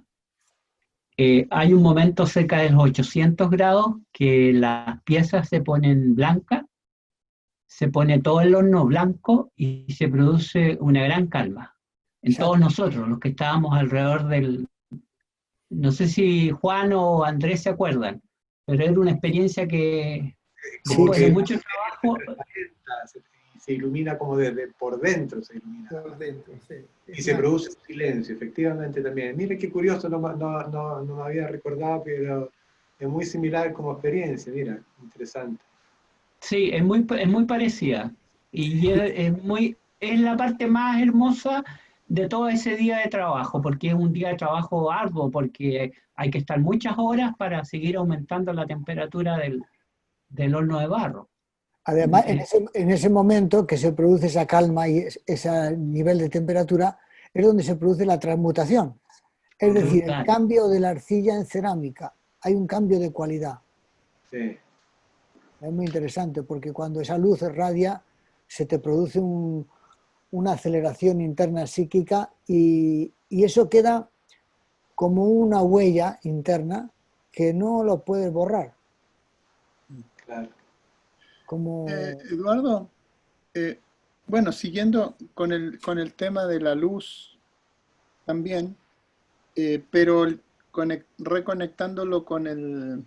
Speaker 5: hay un momento cerca de los 800 grados que las piezas se ponen blancas, se pone todo el horno blanco y se produce una gran calma en todos nosotros, los que estábamos alrededor del... No sé si Juan o Andrés se acuerdan, pero era una experiencia que después de mucho trabajo...
Speaker 2: Se ilumina como desde por dentro, se ilumina.
Speaker 4: Por dentro, sí.
Speaker 2: Y se produce un silencio, efectivamente también. Mire qué curioso, no me había recordado, pero es muy similar como experiencia, mira, interesante.
Speaker 5: Sí, es muy parecida. Y es la parte más hermosa de todo ese día de trabajo, porque es un día de trabajo arduo, porque hay que estar muchas horas para seguir aumentando la temperatura del horno de barro.
Speaker 1: Además, en ese momento que se produce esa calma y ese nivel de temperatura, es donde se produce la transmutación. Es decir, el cambio de la arcilla en cerámica. Hay un cambio de cualidad.
Speaker 2: Sí.
Speaker 1: Es muy interesante porque cuando esa luz irradia, se te produce un una aceleración interna psíquica y eso queda como una huella interna que no lo puedes borrar.
Speaker 2: Claro.
Speaker 1: Como...
Speaker 3: Eduardo, bueno, siguiendo con el tema de la luz también, pero reconectándolo con el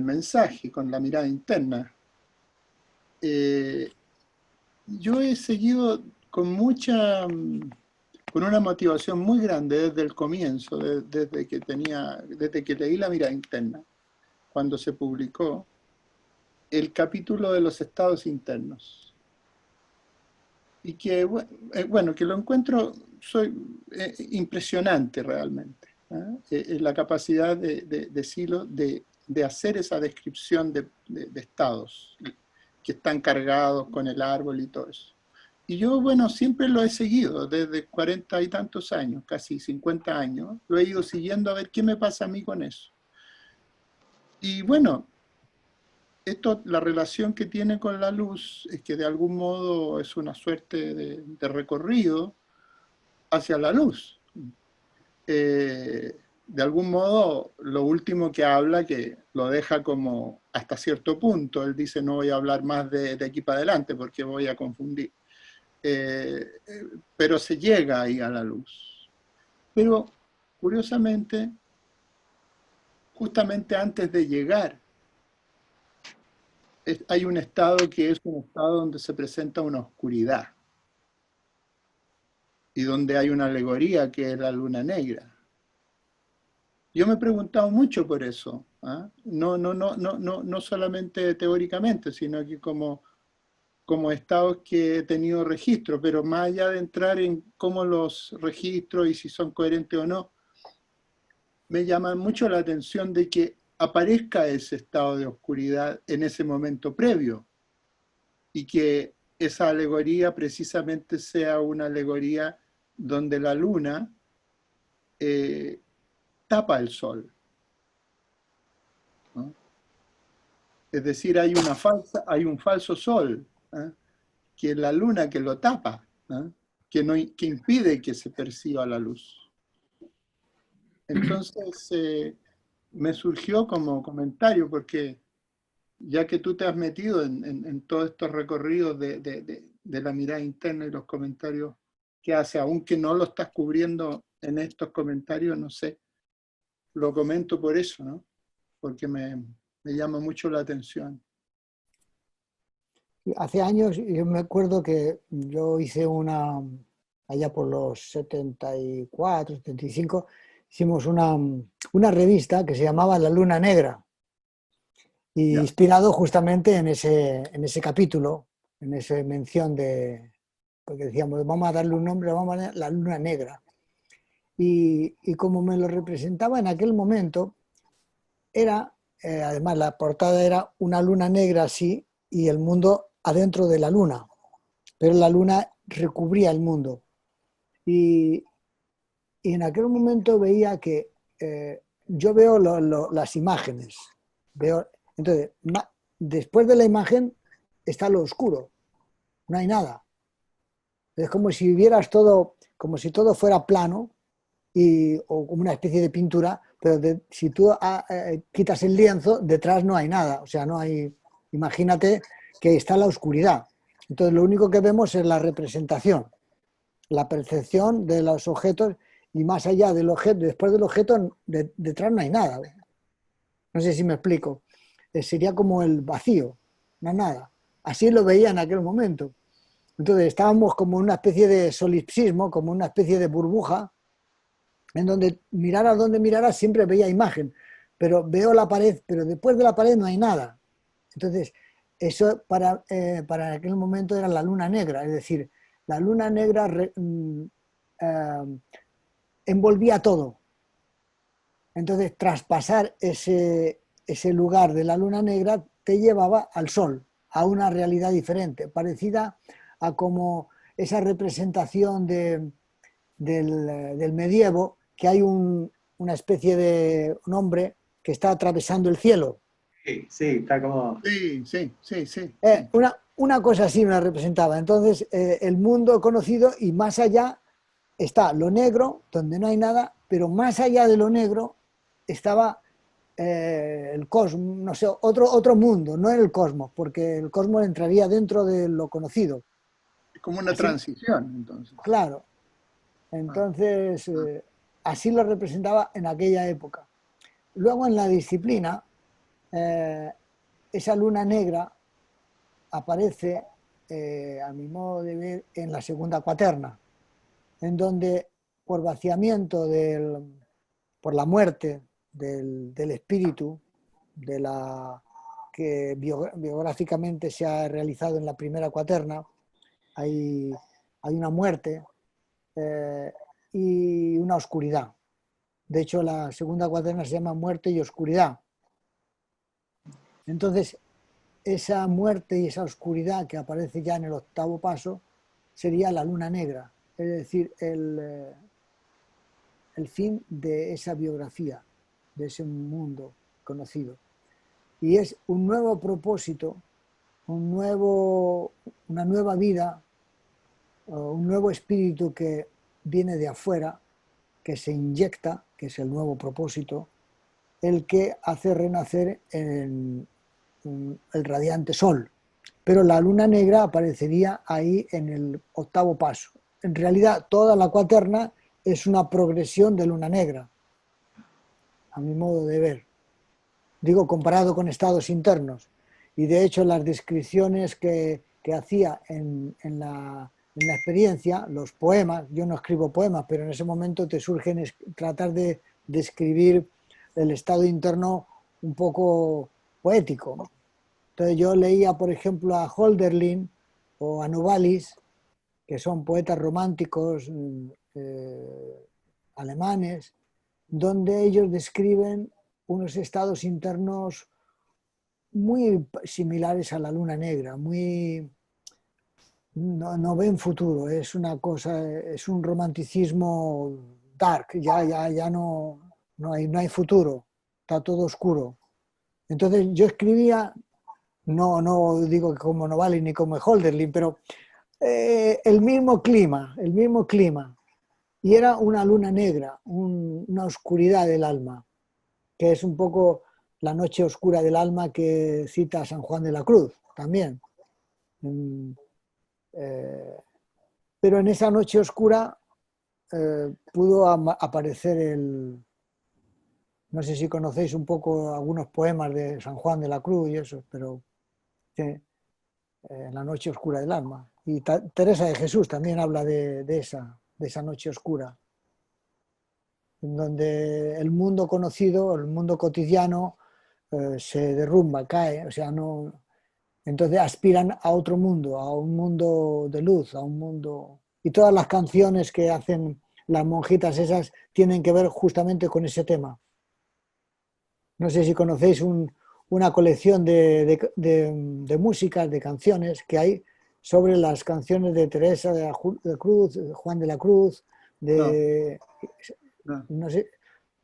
Speaker 3: mensaje, con la mirada interna. Yo he seguido con una motivación muy grande desde el comienzo, desde que leí La mirada interna, cuando se publicó, el capítulo de los estados internos. Y que, bueno, que lo encuentro impresionante realmente. La capacidad de Silo de hacer esa descripción de estados que están cargados con el árbol y todo eso. Y yo, bueno, siempre lo he seguido desde 40 y tantos años, casi 50 años. Lo he ido siguiendo a ver qué me pasa a mí con eso. Y bueno, la relación que tiene con la luz es que de algún modo es una suerte de recorrido hacia la luz. De algún modo, lo último que habla, que lo deja como hasta cierto punto, él dice no voy a hablar más de aquí para adelante porque voy a confundir. Pero se llega ahí a la luz. Pero, curiosamente, justamente antes de llegar, hay un estado que es un estado donde se presenta una oscuridad y donde hay una alegoría que es la luna negra. Yo me he preguntado mucho por eso, ¿eh? No solamente teóricamente, sino que como estados que he tenido registro, pero más allá de entrar en cómo los registros y si son coherentes o no, me llama mucho la atención de que aparezca ese estado de oscuridad en ese momento previo y que esa alegoría precisamente sea una alegoría donde la luna tapa el sol, ¿no? Es decir, hay un falso sol, ¿eh? Que es la luna que lo tapa, ¿eh? Que impide que se perciba la luz. Entonces, me surgió como comentario, porque ya que tú te has metido en todos estos recorridos de la mirada interna y los comentarios que hace, aunque no lo estás cubriendo en estos comentarios, no sé, lo comento por eso, ¿no? Porque me llama mucho la atención.
Speaker 1: Hace años, yo me acuerdo que yo hice allá por los 74, 75, hicimos una revista que se llamaba La Luna Negra, y inspirado justamente en ese capítulo, en esa mención porque decíamos, vamos a darle un nombre, vamos a poner La Luna Negra. Y como me lo representaba en aquel momento, además la portada era una luna negra así, y el mundo adentro de la luna, pero la luna recubría el mundo. Y en aquel momento veía que yo veo las imágenes, entonces después de la imagen está lo oscuro, no hay nada. Es como si vieras todo, como si todo fuera plano, o como una especie de pintura, pero si tú quitas el lienzo, detrás no hay nada, o sea, no hay, imagínate que está la oscuridad. Entonces lo único que vemos es la representación, la percepción de los objetos, y más allá del objeto, después del objeto, detrás no hay nada. No sé si me explico. Sería como el vacío, no hay nada. Así lo veía en aquel momento. Entonces estábamos como en una especie de solipsismo, como una especie de burbuja, en donde mirara donde mirara siempre veía imagen, pero veo la pared, pero después de la pared no hay nada. Entonces, eso para aquel momento era la luna negra, es decir, la luna negra envolvía todo. Entonces, traspasar ese lugar de la luna negra te llevaba al sol, a una realidad diferente, parecida a como esa representación del medievo, que hay una especie de un hombre que está atravesando el cielo.
Speaker 2: Sí, está como...
Speaker 3: Sí.
Speaker 1: una cosa así me la representaba. Entonces, el mundo conocido y más allá está lo negro, donde no hay nada, pero más allá de lo negro estaba el cosmos, no sé, otro mundo, no era el cosmos, porque el cosmos entraría dentro de lo conocido.
Speaker 3: Es como una
Speaker 1: Así,
Speaker 3: transición, entonces.
Speaker 1: claro. Entonces, así lo representaba en aquella época. Luego en la disciplina, esa luna negra aparece, a mi modo de ver, en la segunda cuaterna, en donde por vaciamiento por la muerte del espíritu, de la que biográficamente se ha realizado en la primera cuaterna, hay una muerte y una oscuridad. De hecho, la segunda cuaterna se llama muerte y oscuridad. Entonces, esa muerte y esa oscuridad que aparece ya en el octavo paso sería la luna negra, es decir, el fin de esa biografía, de ese mundo conocido. Y es un nuevo propósito, una nueva vida, un nuevo espíritu que viene de afuera, que se inyecta, que es el nuevo propósito, el que hace renacer en el radiante sol. Pero la luna negra aparecería ahí en el octavo paso. En realidad, toda la cuaterna es una progresión de luna negra, a mi modo de ver. Digo, comparado con estados internos. Y de hecho, las descripciones que hacía en la experiencia, los poemas, yo no escribo poemas, pero en ese momento te surgen tratar de describir el estado interno un poco poético. Entonces yo leía, por ejemplo, a Hölderlin o a Novalis, que son poetas románticos alemanes, donde ellos describen unos estados internos muy similares a la luna negra, no ven futuro, es una cosa, es un romanticismo dark, ya no hay futuro, está todo oscuro. Entonces yo escribía, no digo que como Novalis ni como Hölderlin, pero el mismo clima, y era una luna negra, una oscuridad del alma, que es un poco la noche oscura del alma que cita San Juan de la Cruz también. Pero en esa noche oscura pudo aparecer no sé si conocéis un poco algunos poemas de San Juan de la Cruz y eso, pero la noche oscura del alma. Y Teresa de Jesús también habla de esa noche oscura, en donde el mundo conocido, el mundo cotidiano, se derrumba, cae, o sea, no. Entonces aspiran a otro mundo, a un mundo de luz, a un mundo. Y todas las canciones que hacen las monjitas esas tienen que ver justamente con ese tema. No sé si conocéis una colección de músicas, de canciones que hay sobre las canciones de Teresa de Cruz, Juan de la Cruz, no sé,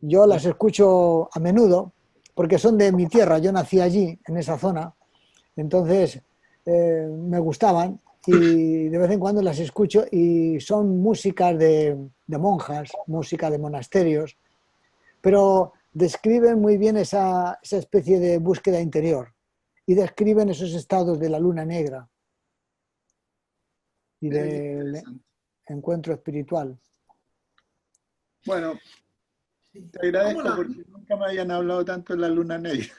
Speaker 1: yo las escucho a menudo porque son de mi tierra, yo nací allí, en esa zona, entonces me gustaban y de vez en cuando las escucho y son músicas de monjas, música de monasterios, pero describen muy bien esa especie de búsqueda interior y describen esos estados de la luna negra y del encuentro espiritual.
Speaker 3: Bueno, te agradezco porque nunca me habían hablado tanto de la luna negra.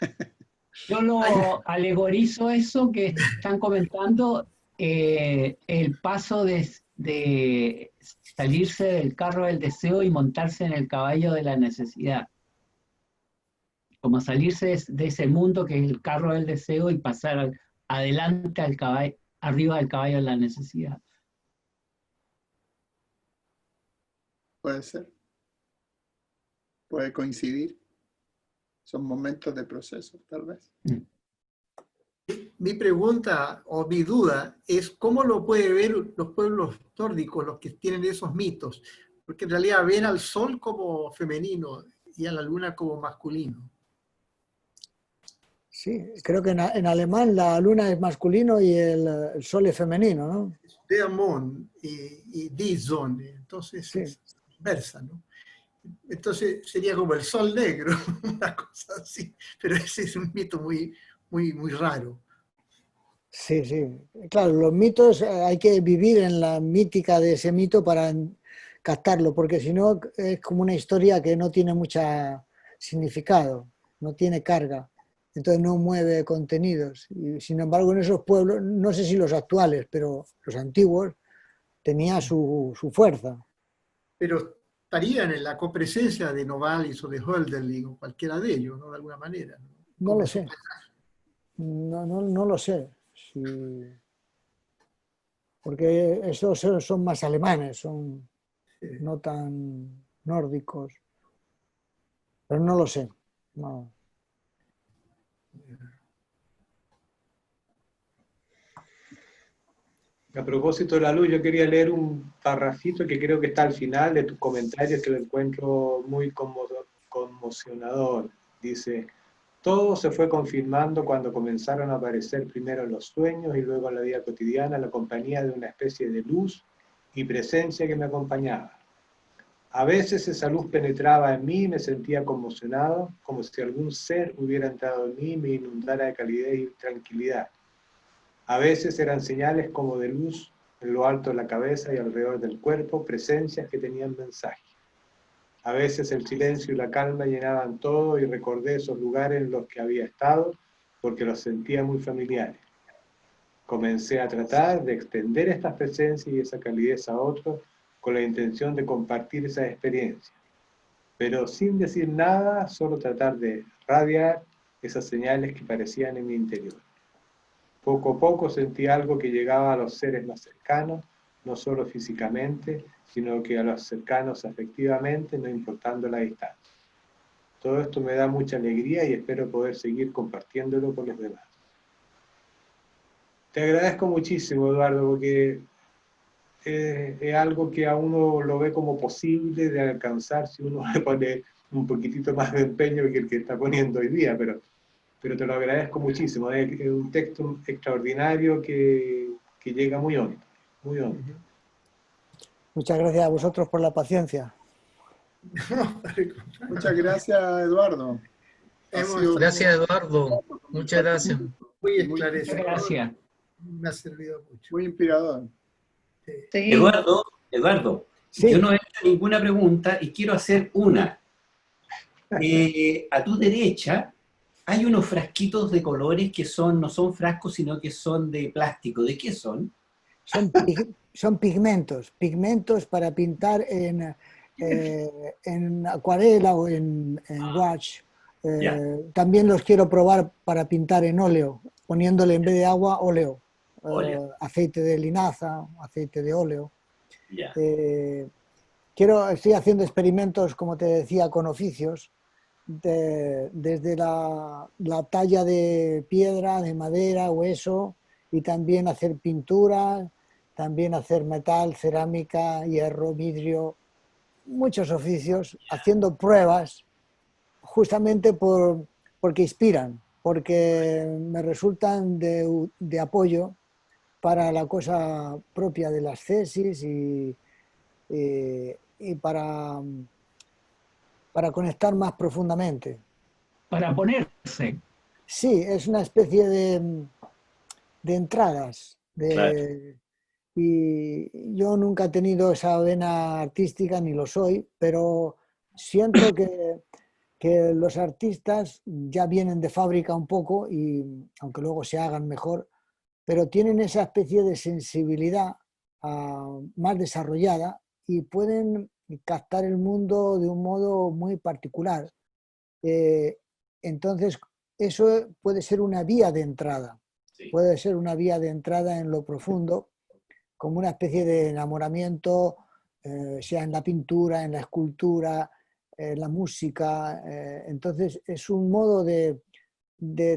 Speaker 5: Yo lo alegorizo eso que están comentando, el paso de salirse del carro del deseo y montarse en el caballo de la necesidad. Como salirse de ese mundo que es el carro del deseo y pasar adelante al caballo, arriba del caballo de la necesidad.
Speaker 3: Puede ser. Puede coincidir. Son momentos de proceso, tal vez.
Speaker 4: Mi pregunta o mi duda es cómo lo pueden ver los pueblos nórdicos, los que tienen esos mitos, porque en realidad ven al sol como femenino y a la luna como masculino.
Speaker 1: Sí, creo que en alemán la luna es masculino y el sol es femenino, ¿no?
Speaker 4: Der Mond y die Sonne, entonces
Speaker 1: Sí.
Speaker 4: es inversa, ¿no? Entonces sería como el sol negro, una cosa así, pero ese es un mito muy raro.
Speaker 1: Sí, sí. Claro, los mitos hay que vivir en la mítica de ese mito para captarlo, porque si no es como una historia que no tiene mucho significado, no tiene carga, entonces no mueve contenidos. Y, sin embargo, en esos pueblos, no sé si los actuales, pero los antiguos, tenía su fuerza.
Speaker 4: Pero estarían en la copresencia de Novalis o de Hölderlin o cualquiera de ellos, ¿no? De alguna manera, ¿no?
Speaker 1: No lo sé, no lo sé. Porque esos son más alemanes, son no tan nórdicos, pero no lo sé. No.
Speaker 2: A propósito de la luz, yo quería leer un parrafito que creo que está al final de tus comentarios, que lo encuentro muy conmocionador. Dice, todo se fue confirmando cuando comenzaron a aparecer primero en los sueños y luego en la vida cotidiana la compañía de una especie de luz y presencia que me acompañaba. A veces esa luz penetraba en mí y me sentía conmocionado, como si algún ser hubiera entrado en mí y me inundara de calidez y tranquilidad. A veces eran señales como de luz en lo alto de la cabeza y alrededor del cuerpo, presencias que tenían mensaje. A veces el silencio y la calma llenaban todo y recordé esos lugares en los que había estado porque los sentía muy familiares. Comencé a tratar de extender estas presencias y esa calidez a otros con la intención de compartir esa experiencia, pero sin decir nada, solo tratar de radiar esas señales que parecían en mi interior. Poco a poco sentí algo que llegaba a los seres más cercanos, no solo físicamente, sino que a los cercanos afectivamente, no importando la distancia. Todo esto me da mucha alegría y espero poder seguir compartiéndolo con los demás. Te agradezco muchísimo, Eduardo, porque es algo que a uno lo ve como posible de alcanzar si uno le pone un poquitito más de empeño que el que está poniendo hoy día, pero te lo agradezco muchísimo. Es un texto extraordinario que llega muy hondo, muy hondo.
Speaker 1: Muchas gracias a vosotros por la paciencia.
Speaker 3: Muchas gracias, Eduardo.
Speaker 6: Gracias, Eduardo. Muchas gracias.
Speaker 4: Muy
Speaker 5: Muchas
Speaker 4: esclarecedor.
Speaker 5: gracias.
Speaker 4: Me ha servido mucho.
Speaker 3: Muy inspirador.
Speaker 4: Sí.
Speaker 7: Eduardo,
Speaker 1: Sí.
Speaker 7: yo no he hecho ninguna pregunta y quiero hacer una. A tu derecha hay unos frasquitos de colores que no son frascos, sino que son de plástico. ¿De qué son?
Speaker 1: Son pigmentos para pintar en acuarela o en gouache. También los quiero probar para pintar en óleo, poniéndole en vez de agua óleo, aceite de linaza, aceite de óleo.
Speaker 7: Ya.
Speaker 1: Estoy haciendo experimentos, como te decía, con oficios, desde la talla de piedra, de madera, hueso, y también hacer pintura, también hacer metal, cerámica, hierro, vidrio, muchos oficios, haciendo pruebas justamente porque inspiran, porque me resultan de apoyo para la cosa propia de las tesis y para conectar más profundamente.
Speaker 5: Para ponerse.
Speaker 1: Sí, es una especie de entradas.
Speaker 7: Claro.
Speaker 1: Y yo nunca he tenido esa vena artística, ni lo soy, pero siento que los artistas ya vienen de fábrica un poco, y aunque luego se hagan mejor, pero tienen esa especie de sensibilidad más desarrollada y pueden captar el mundo de un modo muy particular. Entonces, eso puede ser una vía de entrada.
Speaker 7: Sí.
Speaker 1: Puede ser una vía de entrada en lo profundo, como una especie de enamoramiento, sea en la pintura, en la escultura, en la música. Entonces, es un modo de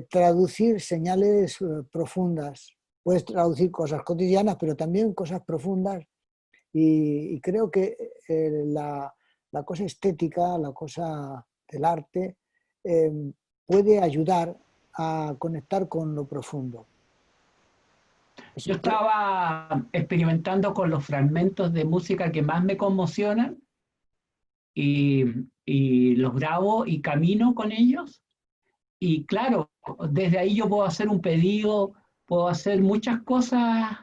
Speaker 1: traducir señales profundas. Puedes traducir cosas cotidianas, pero también cosas profundas. Y creo que la cosa estética, la cosa del arte, puede ayudar a conectar con lo profundo.
Speaker 5: Yo estaba experimentando con los fragmentos de música que más me conmocionan y los grabo y camino con ellos. Y claro, desde ahí yo puedo hacer un pedido, puedo hacer muchas cosas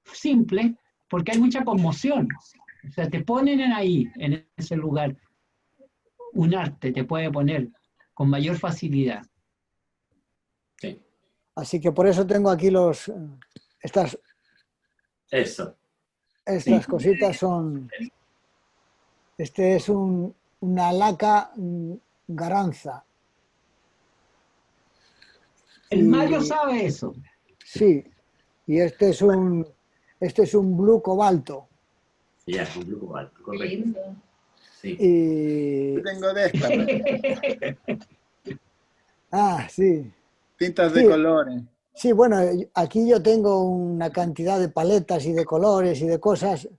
Speaker 5: simples, porque hay mucha conmoción. O sea, te ponen ahí, en ese lugar. Un arte te puede poner con mayor facilidad.
Speaker 7: Sí.
Speaker 1: Así que por eso tengo aquí estas
Speaker 7: Eso.
Speaker 1: cositas son... Este es una laca garanza.
Speaker 5: El Mario sabe eso.
Speaker 1: Sí, y este es un blue cobalto.
Speaker 7: Ya, un blue cobalto,
Speaker 8: Qué
Speaker 7: correcto.
Speaker 8: lindo.
Speaker 7: Sí.
Speaker 1: Y...
Speaker 3: Yo tengo de estas,
Speaker 1: Ah, sí.
Speaker 3: tintas de
Speaker 1: Sí.
Speaker 3: colores.
Speaker 1: Sí, bueno, aquí yo tengo una cantidad de paletas y de colores y de cosas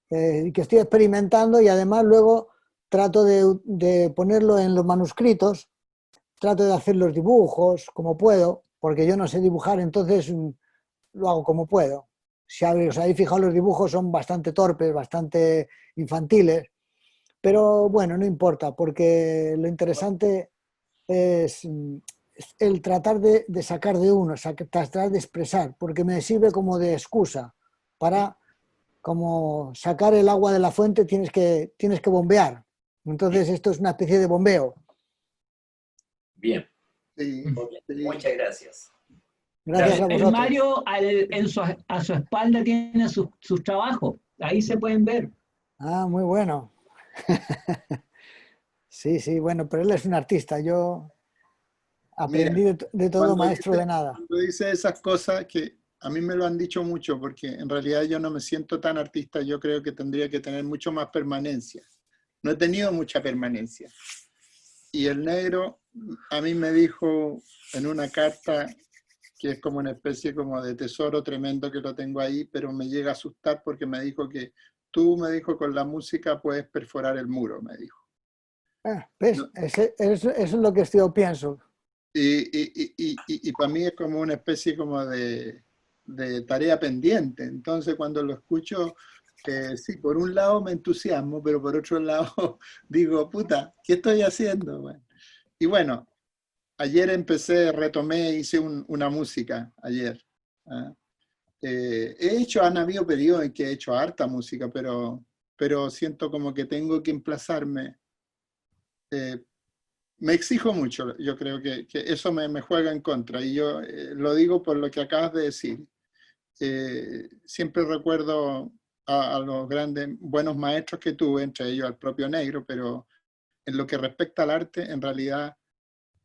Speaker 1: que estoy experimentando, y además luego trato de ponerlo en los manuscritos, trato de hacer los dibujos como puedo, porque yo no sé dibujar, entonces lo hago como puedo. Si os habéis fijado, los dibujos son bastante torpes, bastante infantiles, pero bueno, no importa, porque lo interesante es el tratar de sacar de uno, tratar de expresar, porque me sirve como de excusa para, como sacar el agua de la fuente, tienes que bombear. Entonces esto es una especie de bombeo.
Speaker 7: Bien.
Speaker 3: Sí, sí.
Speaker 7: Muchas gracias.
Speaker 1: Gracias a
Speaker 5: El
Speaker 1: vosotros.
Speaker 5: Mario a su espalda tiene sus trabajos. Ahí se pueden ver.
Speaker 1: Ah, muy bueno. Sí, sí, bueno, pero él es un artista. Yo aprendí de todo, maestro de nada.
Speaker 3: Cuando dice esas cosas, que a mí me lo han dicho mucho, porque en realidad yo no me siento tan artista, yo creo que tendría que tener mucho más permanencia. No he tenido mucha permanencia. Y el negro a mí me dijo en una carta, que es como una especie como de tesoro tremendo que lo tengo ahí, pero me llega a asustar porque me dijo que tú, me dijo, con la música puedes perforar el muro, me dijo.
Speaker 1: ¿Ves?
Speaker 3: No.
Speaker 1: Eso es lo que yo pienso.
Speaker 3: Y para mí es como una especie como de tarea pendiente. Entonces cuando lo escucho, sí, por un lado me entusiasmo, pero por otro lado digo, puta, ¿qué estoy haciendo? Bueno, y bueno, ayer retomé, hice una música ayer. ¿Ah? Han habido periodos en que he hecho harta música, pero siento como que tengo que emplazarme. Me exijo mucho, yo creo que eso me juega en contra, y yo lo digo por lo que acabas de decir. Siempre recuerdo a los grandes, buenos maestros que tuve, entre ellos al propio negro, pero en lo que respecta al arte, en realidad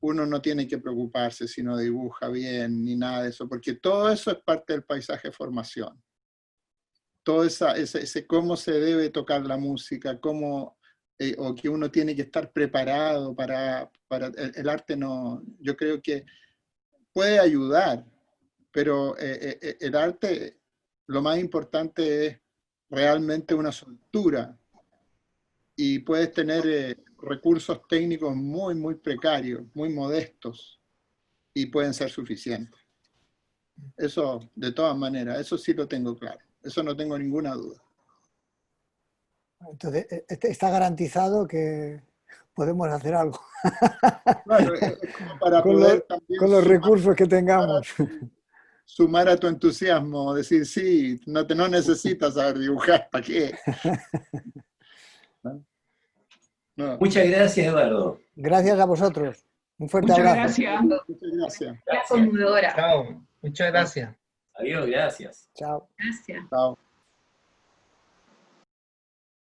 Speaker 3: uno no tiene que preocuparse si no dibuja bien ni nada de eso, porque todo eso es parte del paisaje de formación. Todo ese cómo se debe tocar la música, cómo, o que uno tiene que estar preparado para el arte. No, yo creo que puede ayudar, pero el arte, lo más importante es realmente una soltura, y puedes tener recursos técnicos muy, muy precarios, muy modestos, y pueden ser suficientes. Eso, de todas maneras, eso sí lo tengo claro, eso no tengo ninguna duda.
Speaker 1: Entonces, está garantizado que podemos hacer algo.
Speaker 3: Claro, es como para
Speaker 1: con
Speaker 3: poder también
Speaker 1: los recursos que tengamos.
Speaker 3: Sumar a tu entusiasmo, decir, sí, no necesitas saber dibujar, ¿para qué? No.
Speaker 7: Muchas gracias, Eduardo.
Speaker 1: Gracias a vosotros. Un fuerte
Speaker 5: Muchas
Speaker 1: abrazo.
Speaker 5: gracias.
Speaker 3: Muchas gracias.
Speaker 8: La conmovedora.
Speaker 6: Chao. Muchas gracias.
Speaker 7: Adiós, gracias.
Speaker 1: Chao.
Speaker 8: Gracias.
Speaker 3: Chao.